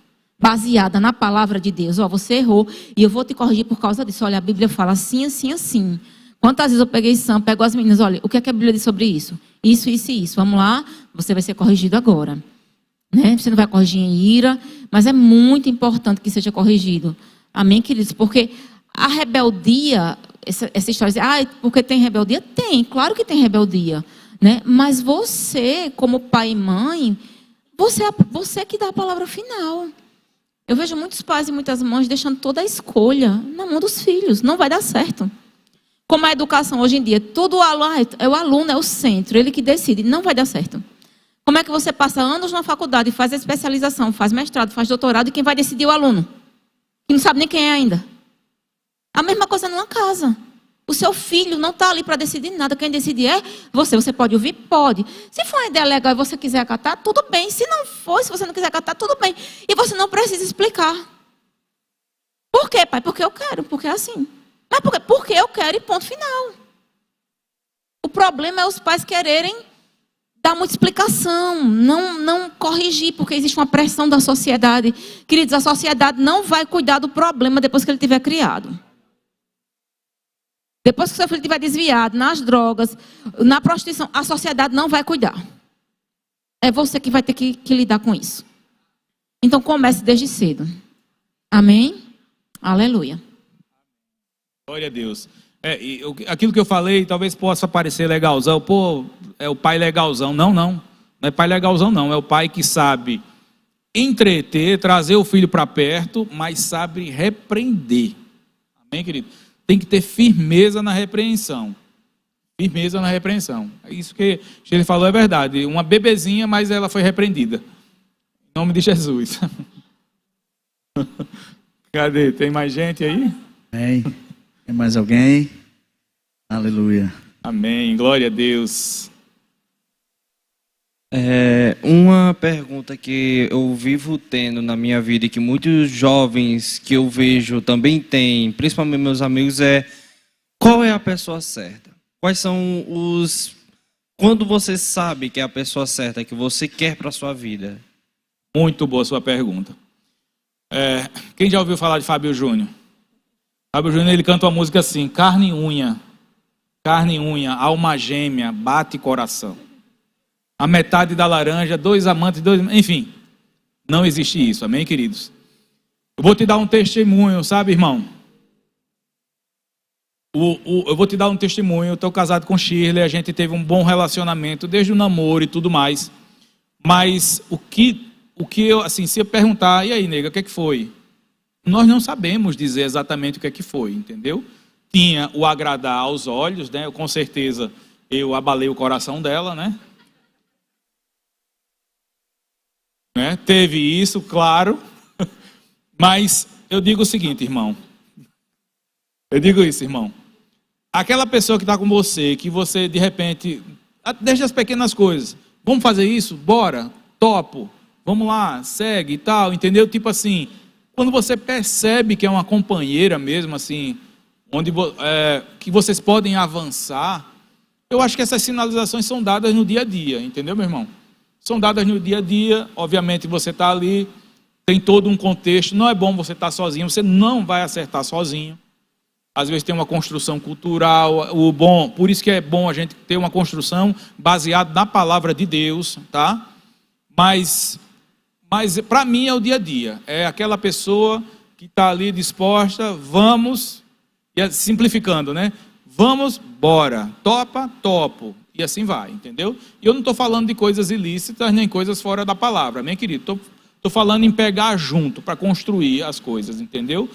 Baseada na palavra de Deus. Você errou e eu vou te corrigir por causa disso. Olha, a Bíblia fala assim, assim, assim. Quantas vezes eu peguei pego as meninas, olha, o que é que a Bíblia diz sobre isso? Isso, isso e isso. Vamos lá, você vai ser corrigido agora. Né? Você não vai corrigir em ira, mas é muito importante que seja corrigido. Amém, queridos? Porque a rebeldia, essa história de, porque tem rebeldia? Tem, claro que tem rebeldia. Né? Mas você, como pai e mãe, você que dá a palavra final. Eu vejo muitos pais e muitas mães deixando toda a escolha na mão dos filhos. Não vai dar certo. como a educação hoje em dia, tudo é o aluno, é o centro, ele que decide, não vai dar certo. Como é que você passa anos na faculdade, faz a especialização, faz mestrado, faz doutorado, e quem vai decidir é o aluno? Que não sabe nem quem é ainda. A mesma coisa numa casa. O seu filho não está ali para decidir nada. Quem decide é você. Você pode ouvir? Pode. Se for uma ideia legal e você quiser acatar, tudo bem. Se não for, se você não quiser acatar, tudo bem. E você não precisa explicar. Por quê, pai? Porque eu quero, porque é assim. Mas por quê? Porque eu quero e ponto final. O problema é os pais quererem dar muita explicação, não corrigir, porque existe uma pressão da sociedade. Queridos, a sociedade não vai cuidar do problema depois que ele tiver criado. Depois que o seu filho estiver desviado nas drogas, na prostituição, a sociedade não vai cuidar. É você que vai ter que lidar com isso. Então comece desde cedo. Amém? Aleluia. Glória a Deus. Aquilo que eu falei talvez possa parecer legalzão. Pô, é o pai legalzão. Não. Não é pai legalzão, não. É o pai que sabe entreter, trazer o filho para perto, mas sabe repreender. Amém, querido? Tem que ter firmeza na repreensão. Firmeza na repreensão. Isso que ele falou é verdade. Uma bebezinha, mas ela foi repreendida. Em nome de Jesus. Cadê? Tem mais gente aí? Amém. Tem mais alguém? Aleluia. Amém. Glória a Deus. Uma pergunta que eu vivo tendo na minha vida e que muitos jovens que eu vejo também têm, principalmente meus amigos, é: qual é a pessoa certa? Quais são os... Quando você sabe que é a pessoa certa que você quer para a sua vida? Muito boa a sua pergunta. Quem já ouviu falar de Fábio Júnior? Fábio Júnior, ele canta uma música assim: carne e unha, alma gêmea, bate coração. A metade da laranja, dois amantes, enfim, não existe isso, amém, queridos? Eu vou te dar um testemunho, sabe, irmão? Eu vou te dar um testemunho. Eu estou casado com Shirley, a gente teve um bom relacionamento desde o namoro e tudo mais. Mas o que eu, assim, se eu perguntar, e aí, nega, o que é que foi? Nós não sabemos dizer exatamente o que é que foi, entendeu? Tinha o agradar aos olhos, né? Com certeza eu abalei o coração dela, né? Teve isso, claro. Mas eu digo o seguinte, irmão. Eu digo isso, irmão. Aquela pessoa que está com você, que você de repente, desde as pequenas coisas, vamos fazer isso? Bora, topo, vamos lá, segue e tal, entendeu? Tipo assim, quando você percebe que é uma companheira mesmo, assim, onde que vocês podem avançar, eu acho que essas sinalizações são dadas no dia a dia, entendeu, meu irmão? São dadas no dia a dia, obviamente você está ali, tem todo um contexto, não é bom você estar sozinho, você não vai acertar sozinho. Às vezes tem uma construção cultural, por isso que é bom a gente ter uma construção baseada na palavra de Deus, tá? Mas para mim é o dia a dia, é aquela pessoa que está ali disposta, vamos, e simplificando, né? Vamos, bora, topa, topo. E assim vai, entendeu? E eu não estou falando de coisas ilícitas, nem coisas fora da palavra, amém, querido? Estou falando em pegar junto para construir as coisas, entendeu?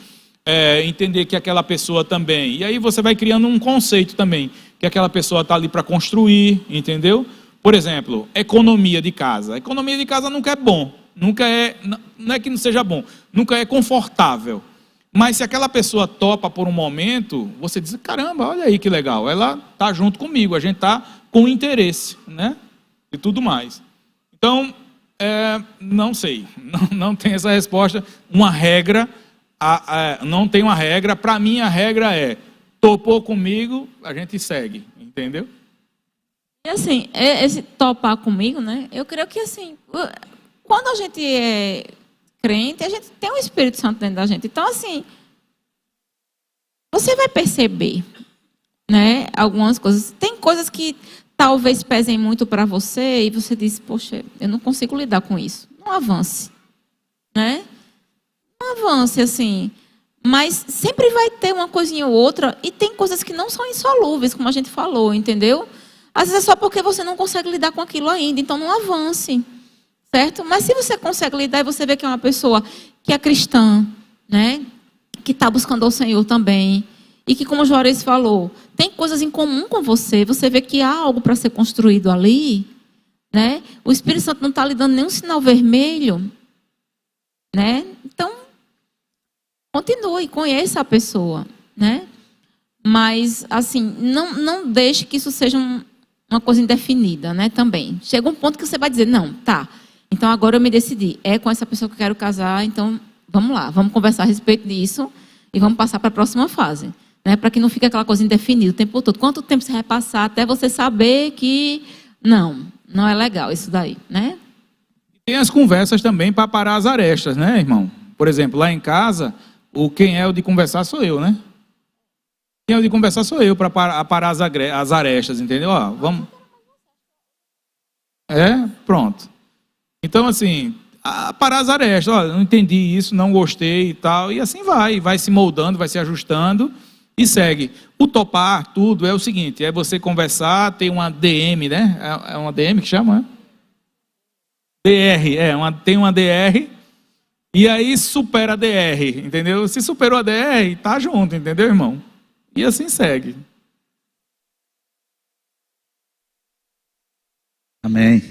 Entender que aquela pessoa também... E aí você vai criando um conceito também, que aquela pessoa está ali para construir, entendeu? Por exemplo, economia de casa. A economia de casa nunca é bom, não é que não seja bom, nunca é confortável. Mas se aquela pessoa topa por um momento, você diz, caramba, olha aí que legal, ela está junto comigo, a gente está com interesse, né? E tudo mais. Então, não sei, não tem essa resposta, uma regra, não tem uma regra. Para mim a regra é, topou comigo, a gente segue, entendeu? E assim, esse topar comigo, né? Eu creio que assim, quando a gente é crente, a gente tem o Espírito Santo dentro da gente. Então, assim, você vai perceber, né, algumas coisas. Tem coisas que talvez pesem muito para você e você diz, poxa, eu não consigo lidar com isso. Não avance, né? Não avance, assim. Mas sempre vai ter uma coisinha ou outra e tem coisas que não são insolúveis, como a gente falou, entendeu? Às vezes é só porque você não consegue lidar com aquilo ainda, então não avance. Certo? Mas se você consegue lidar e você vê que é uma pessoa que é cristã, né? Que está buscando ao Senhor também, e que, como o Juarez falou, tem coisas em comum com você, você vê que há algo para ser construído ali, né? O Espírito Santo não está lhe dando nenhum sinal vermelho, né? Então, continue, conheça a pessoa, né? Mas, assim, não deixe que isso seja uma coisa indefinida, né? Também. Chega um ponto que você vai dizer, não, tá, então agora eu me decidi, é com essa pessoa que eu quero casar, então vamos lá, vamos conversar a respeito disso e vamos passar para a próxima fase, né? Para que não fique aquela coisa indefinida o tempo todo. Quanto tempo você vai passar até você saber que não é legal isso daí, né? Tem as conversas também para parar as arestas, né, irmão? Por exemplo, lá em casa, quem é o de conversar sou eu, né? Quem é o de conversar sou eu para parar as arestas, entendeu? Ó, vamos. Pronto. Então, assim, parar as arestas. Ó, não entendi isso, não gostei e tal. E assim vai se moldando, vai se ajustando e segue. O topar tudo é o seguinte, é você conversar, tem uma DM, né? É uma DM que chama, né? DR, tem uma DR, e aí supera a DR, entendeu? Se superou a DR, tá junto, entendeu, irmão? E assim segue. Amém.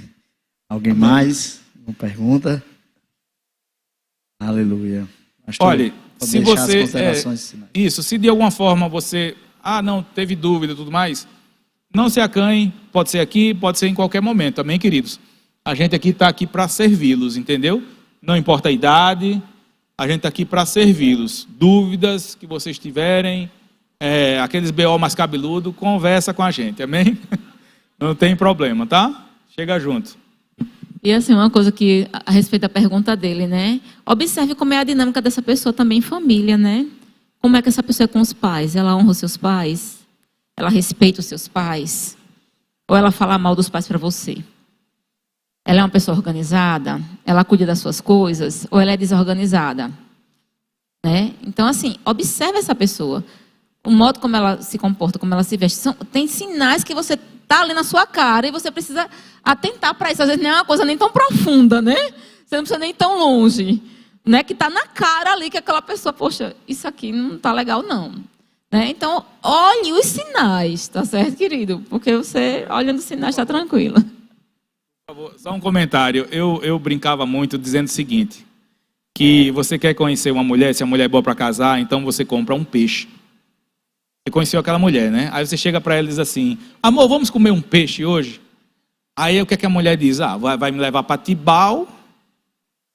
Alguém mais? Uma pergunta? Aleluia. Olha, se você... Isso, se de alguma forma você... não, teve dúvida e tudo mais, não se acanhe, pode ser aqui, pode ser em qualquer momento, amém, queridos? A gente aqui está aqui para servi-los, entendeu? Não importa a idade, a gente está aqui para servi-los. Dúvidas que vocês tiverem, aqueles BO mais cabeludo, conversa com a gente, amém? Não tem problema, tá? Chega junto. E assim, uma coisa que, a respeito da pergunta dele, né? Observe como é a dinâmica dessa pessoa também em família, né? Como é que essa pessoa é com os pais? Ela honra os seus pais? Ela respeita os seus pais? Ou ela fala mal dos pais para você? Ela é uma pessoa organizada? Ela cuida das suas coisas? Ou ela é desorganizada? Né? Então, assim, observe essa pessoa. O modo como ela se comporta, como ela se veste. Tem sinais que você está ali na sua cara e você precisa atentar para isso. Às vezes não é uma coisa nem tão profunda, né? Você não precisa nem tão longe. Né? Que está na cara ali que aquela pessoa, poxa, isso aqui não está legal, não. Né? Então, olhe os sinais, tá certo, querido? Porque você, olhando os sinais, está tranquilo. Por favor, só um comentário. Eu brincava muito dizendo o seguinte, que você quer conhecer uma mulher, se a mulher é boa para casar, então você compra um peixe. Você conheceu aquela mulher, né? Aí você chega para ela e diz assim, amor, vamos comer um peixe hoje? Aí o que é que a mulher diz? Vai me levar para Tibau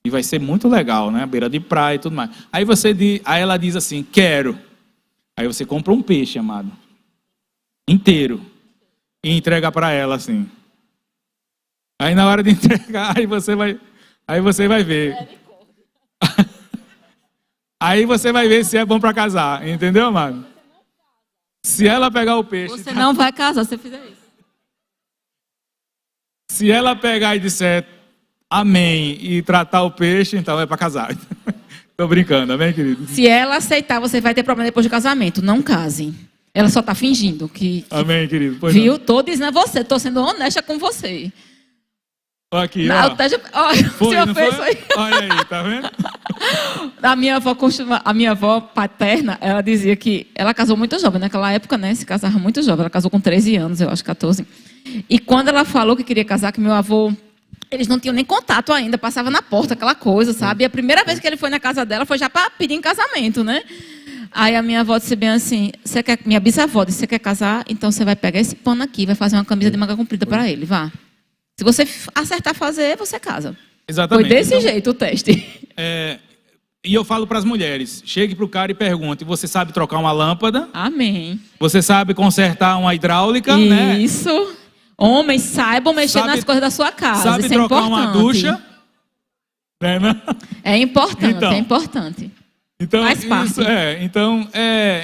e vai ser muito legal, né? Beira de praia e tudo mais. Aí ela diz assim, quero. Aí você compra um peixe, amado, inteiro, e entrega para ela assim. Aí na hora de entregar, aí você vai ver. Aí você vai ver se é bom para casar, entendeu, amado? Se ela pegar o peixe... Você não vai casar se você fizer isso. Se ela pegar e disser amém e tratar o peixe, então é para casar. Tô brincando, amém, querido? Se ela aceitar, você vai ter problema depois do casamento. Não case. Ela só está fingindo que... Amém, querido. Pois viu? Não. Tô dizendo a você, tô sendo honesta com você. Aqui, ó. Olha, você fez isso aí. Olha aí, tá vendo? A minha avó paterna, ela dizia que ela casou muito jovem. Naquela época, né, se casava muito jovem. Ela casou com 13 anos, eu acho, 14. E quando ela falou que queria casar, que meu avô... Eles não tinham nem contato ainda, passava na porta, aquela coisa, sabe? E a primeira vez que ele foi na casa dela foi já para pedir em casamento, né? Aí a minha avó disse bem assim, minha bisavó disse, você quer casar? Então você vai pegar esse pano aqui, vai fazer uma camisa de manga comprida para ele, vá. Se você acertar fazer, você casa. Exatamente. Foi desse jeito o teste. E eu falo para as mulheres, chegue para o cara e pergunte, você sabe trocar uma lâmpada? Amém. Você sabe consertar uma hidráulica, né? Isso. Homens, saibam mexer nas coisas da sua casa. Sabe isso trocar é importante. uma ducha? Né, não? É importante, então, é importante. Então, faz parte.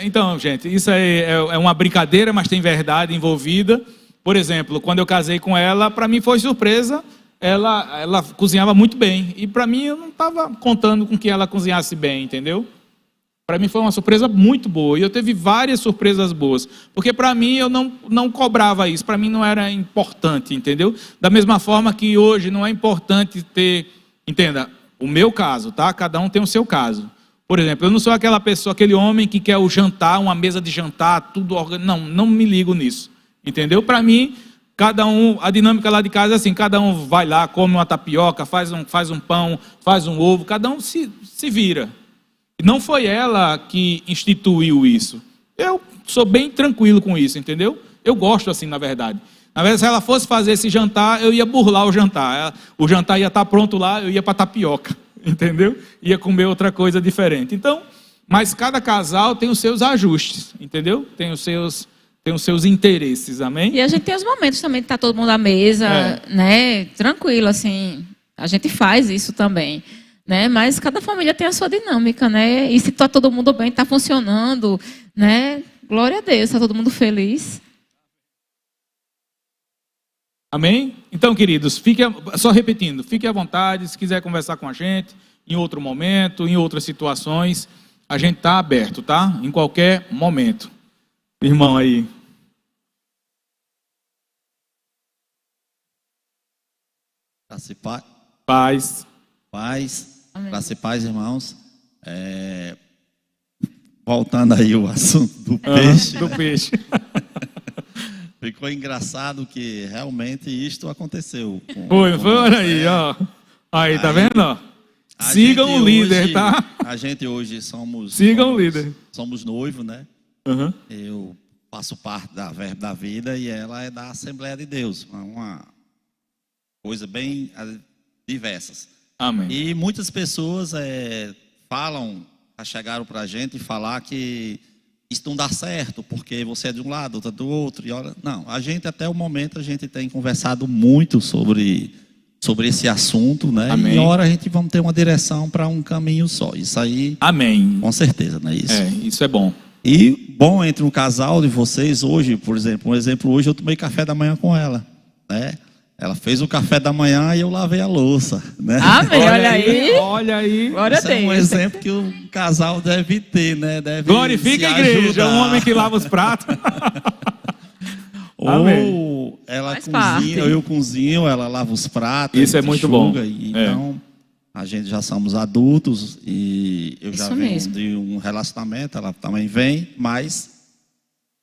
Então, gente, isso aí é uma brincadeira, mas tem verdade envolvida. Por exemplo, quando eu casei com ela, para mim foi surpresa. Ela cozinhava muito bem. E para mim, eu não estava contando com que ela cozinhasse bem, entendeu? Para mim foi uma surpresa muito boa. E eu teve várias surpresas boas. Porque para mim eu não cobrava isso. Para mim não era importante, entendeu? Da mesma forma que hoje não é importante ter... Entenda, o meu caso, tá? Cada um tem o seu caso. Por exemplo, eu não sou aquela pessoa, aquele homem que quer o jantar, uma mesa de jantar, tudo organizado. Não me ligo nisso. Entendeu? Para mim, cada um, a dinâmica lá de casa é assim, cada um vai lá, come uma tapioca, faz um pão, faz um ovo, cada um se vira. E não foi ela que instituiu isso. Eu sou bem tranquilo com isso, entendeu? Eu gosto assim, na verdade. Na verdade, se ela fosse fazer esse jantar, eu ia burlar o jantar. O jantar ia estar pronto lá, eu ia para tapioca, entendeu? Ia comer outra coisa diferente. Então, mas cada casal tem os seus ajustes, entendeu? Tem os seus interesses, amém? E a gente tem os momentos também de estar todo mundo à mesa, né? Tranquilo, assim. A gente faz isso também, né? Mas cada família tem a sua dinâmica, né? E se está todo mundo bem, está funcionando, né? Glória a Deus, está todo mundo feliz. Amém? Então, queridos, só repetindo, fique à vontade, se quiser conversar com a gente, em outro momento, em outras situações, a gente está aberto, tá? Em qualquer momento. Irmão aí. Graça e paz. Paz. Graça e paz, irmãos. Voltando aí ao assunto do peixe. Do peixe. Ficou engraçado que realmente isto aconteceu. Foi, olha aí, ó. Aí, tá vendo? Ó? Sigam o líder, hoje, tá? A gente hoje somos... Sigam o líder. Somos noivos, né? Uhum. Eu faço parte da Verbo da Vida e ela é da Assembleia de Deus. Uma coisa bem diversas. Amém. E muitas pessoas chegaram para a gente e falar que isso não dá certo, porque você é de um lado, outra do outro. E olha, não, a gente até o momento a gente tem conversado muito sobre esse assunto, né? Amém. E agora a gente vamos ter uma direção para um caminho só. Isso aí, amém. Com certeza, não é isso? Isso é bom. E bom, entre um casal de vocês hoje, por exemplo, hoje eu tomei café da manhã com ela, né? Ela fez o café da manhã e eu lavei a louça, né? Amém, olha aí. Olha aí. Glória a Isso é um Deus. exemplo que o casal deve ter, né? Deve Glorifica se a igreja, ajudar. um homem que lava os pratos. Ou ela Faz cozinha, parte. eu cozinho, ela lava os pratos. Isso é enxuga, muito bom. Então, a gente já somos adultos e eu já Isso venho mesmo. de um relacionamento, ela também vem, mas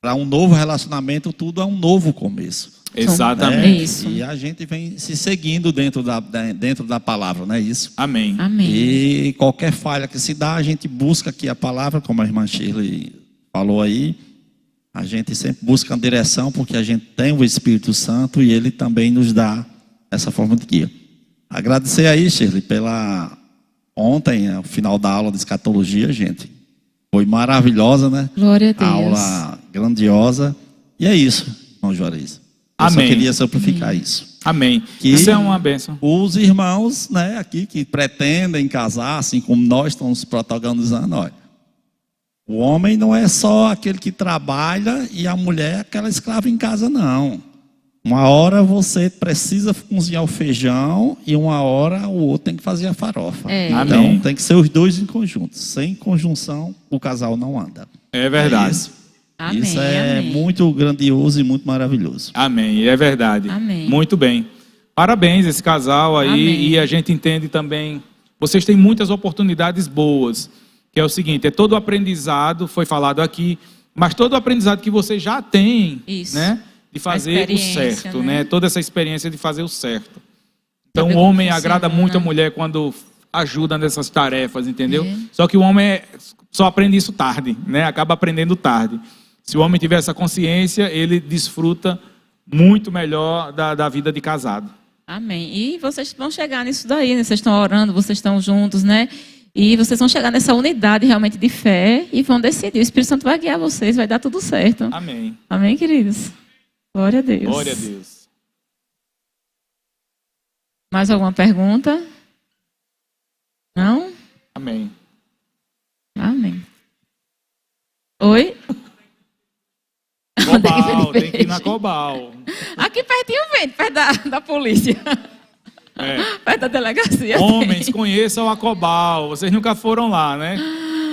para um novo relacionamento tudo é um novo começo. Exatamente. É isso. E a gente vem se seguindo dentro da palavra, não é isso? Amém. Amém. E qualquer falha que se dá, a gente busca aqui a palavra, como a irmã Shirley falou aí. A gente sempre busca uma direção, porque a gente tem o Espírito Santo e ele também nos dá essa forma de guia. Agradecer aí, Shirley, ontem, o final da aula de escatologia, gente. Foi maravilhosa, né? Glória a Deus. Aula grandiosa. E é isso, irmão Juarez. Eu Amém. só queria simplificar isso. Amém. Que Isso é uma bênção. os irmãos, né, aqui que pretendem casar, assim como nós estamos protagonizando, olha, o homem não é só aquele que trabalha e a mulher é aquela escrava em casa, não. Uma hora você precisa cozinhar o feijão e uma hora o outro tem que fazer a farofa. Então Amém. tem que ser os dois em conjunto. Sem conjunção, o casal não anda. É verdade. Isso. Amém, Isso é amém. muito grandioso e muito maravilhoso. Amém. É verdade. Amém. Muito bem. Parabéns esse casal aí. Amém. E a gente entende também. Vocês têm muitas oportunidades boas. Que é o seguinte, é todo o aprendizado, foi falado aqui, mas todo o aprendizado que você já tem, Isso. né? De fazer o experiência, certo, né? né? Toda essa experiência de fazer o certo. Então Saber o como homem funciona. agrada muito a mulher quando ajuda nessas tarefas, entendeu? É. Só que o homem só aprende isso tarde, né? Acaba aprendendo tarde. Se o homem tiver essa consciência, ele desfruta muito melhor da vida de casado. Amém. E vocês vão chegar nisso daí, né? Vocês estão orando, vocês estão juntos, né? E vocês vão chegar nessa unidade realmente de fé e vão decidir. O Espírito Santo vai guiar vocês, vai dar tudo certo. Amém. Amém, queridos? Glória a Deus. Glória a Deus. Mais alguma pergunta? Não? Amém. Amém. Oi? Cobal, tem que ir na Cobal. Aqui pertinho vem, perto da polícia. É. Perto da delegacia. Homens, conheçam a Cobal. Vocês nunca foram lá, né?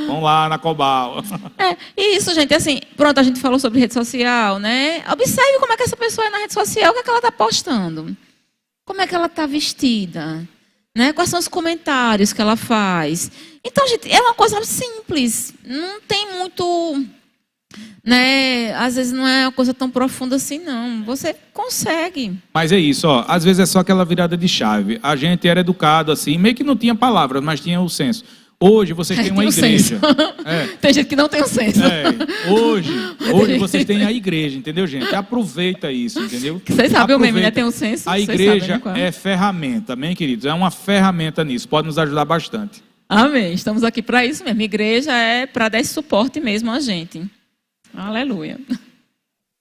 Vão lá na Cobal. E isso, gente, assim, pronto, a gente falou sobre rede social, né? Observe como é que essa pessoa é na rede social, o que é que ela está postando. Como é que ela está vestida, Né? Quais são os comentários que ela faz? Então, gente, é uma coisa simples. Não tem muito... Né? Às vezes não é uma coisa tão profunda assim, não. Você consegue. Mas é isso, ó. Às vezes é só aquela virada de chave. A gente era educado assim, meio que não tinha palavras, mas tinha o senso. Hoje vocês têm uma igreja. Tem gente que não tem o senso. Hoje vocês têm a igreja, entendeu, gente? Aproveita isso, entendeu? Vocês sabem o meme, né? Tem um senso. A igreja é ferramenta, amém, queridos? É uma ferramenta nisso. Pode nos ajudar bastante. Amém. Estamos aqui para isso mesmo. A igreja é para dar esse suporte mesmo a gente. Aleluia.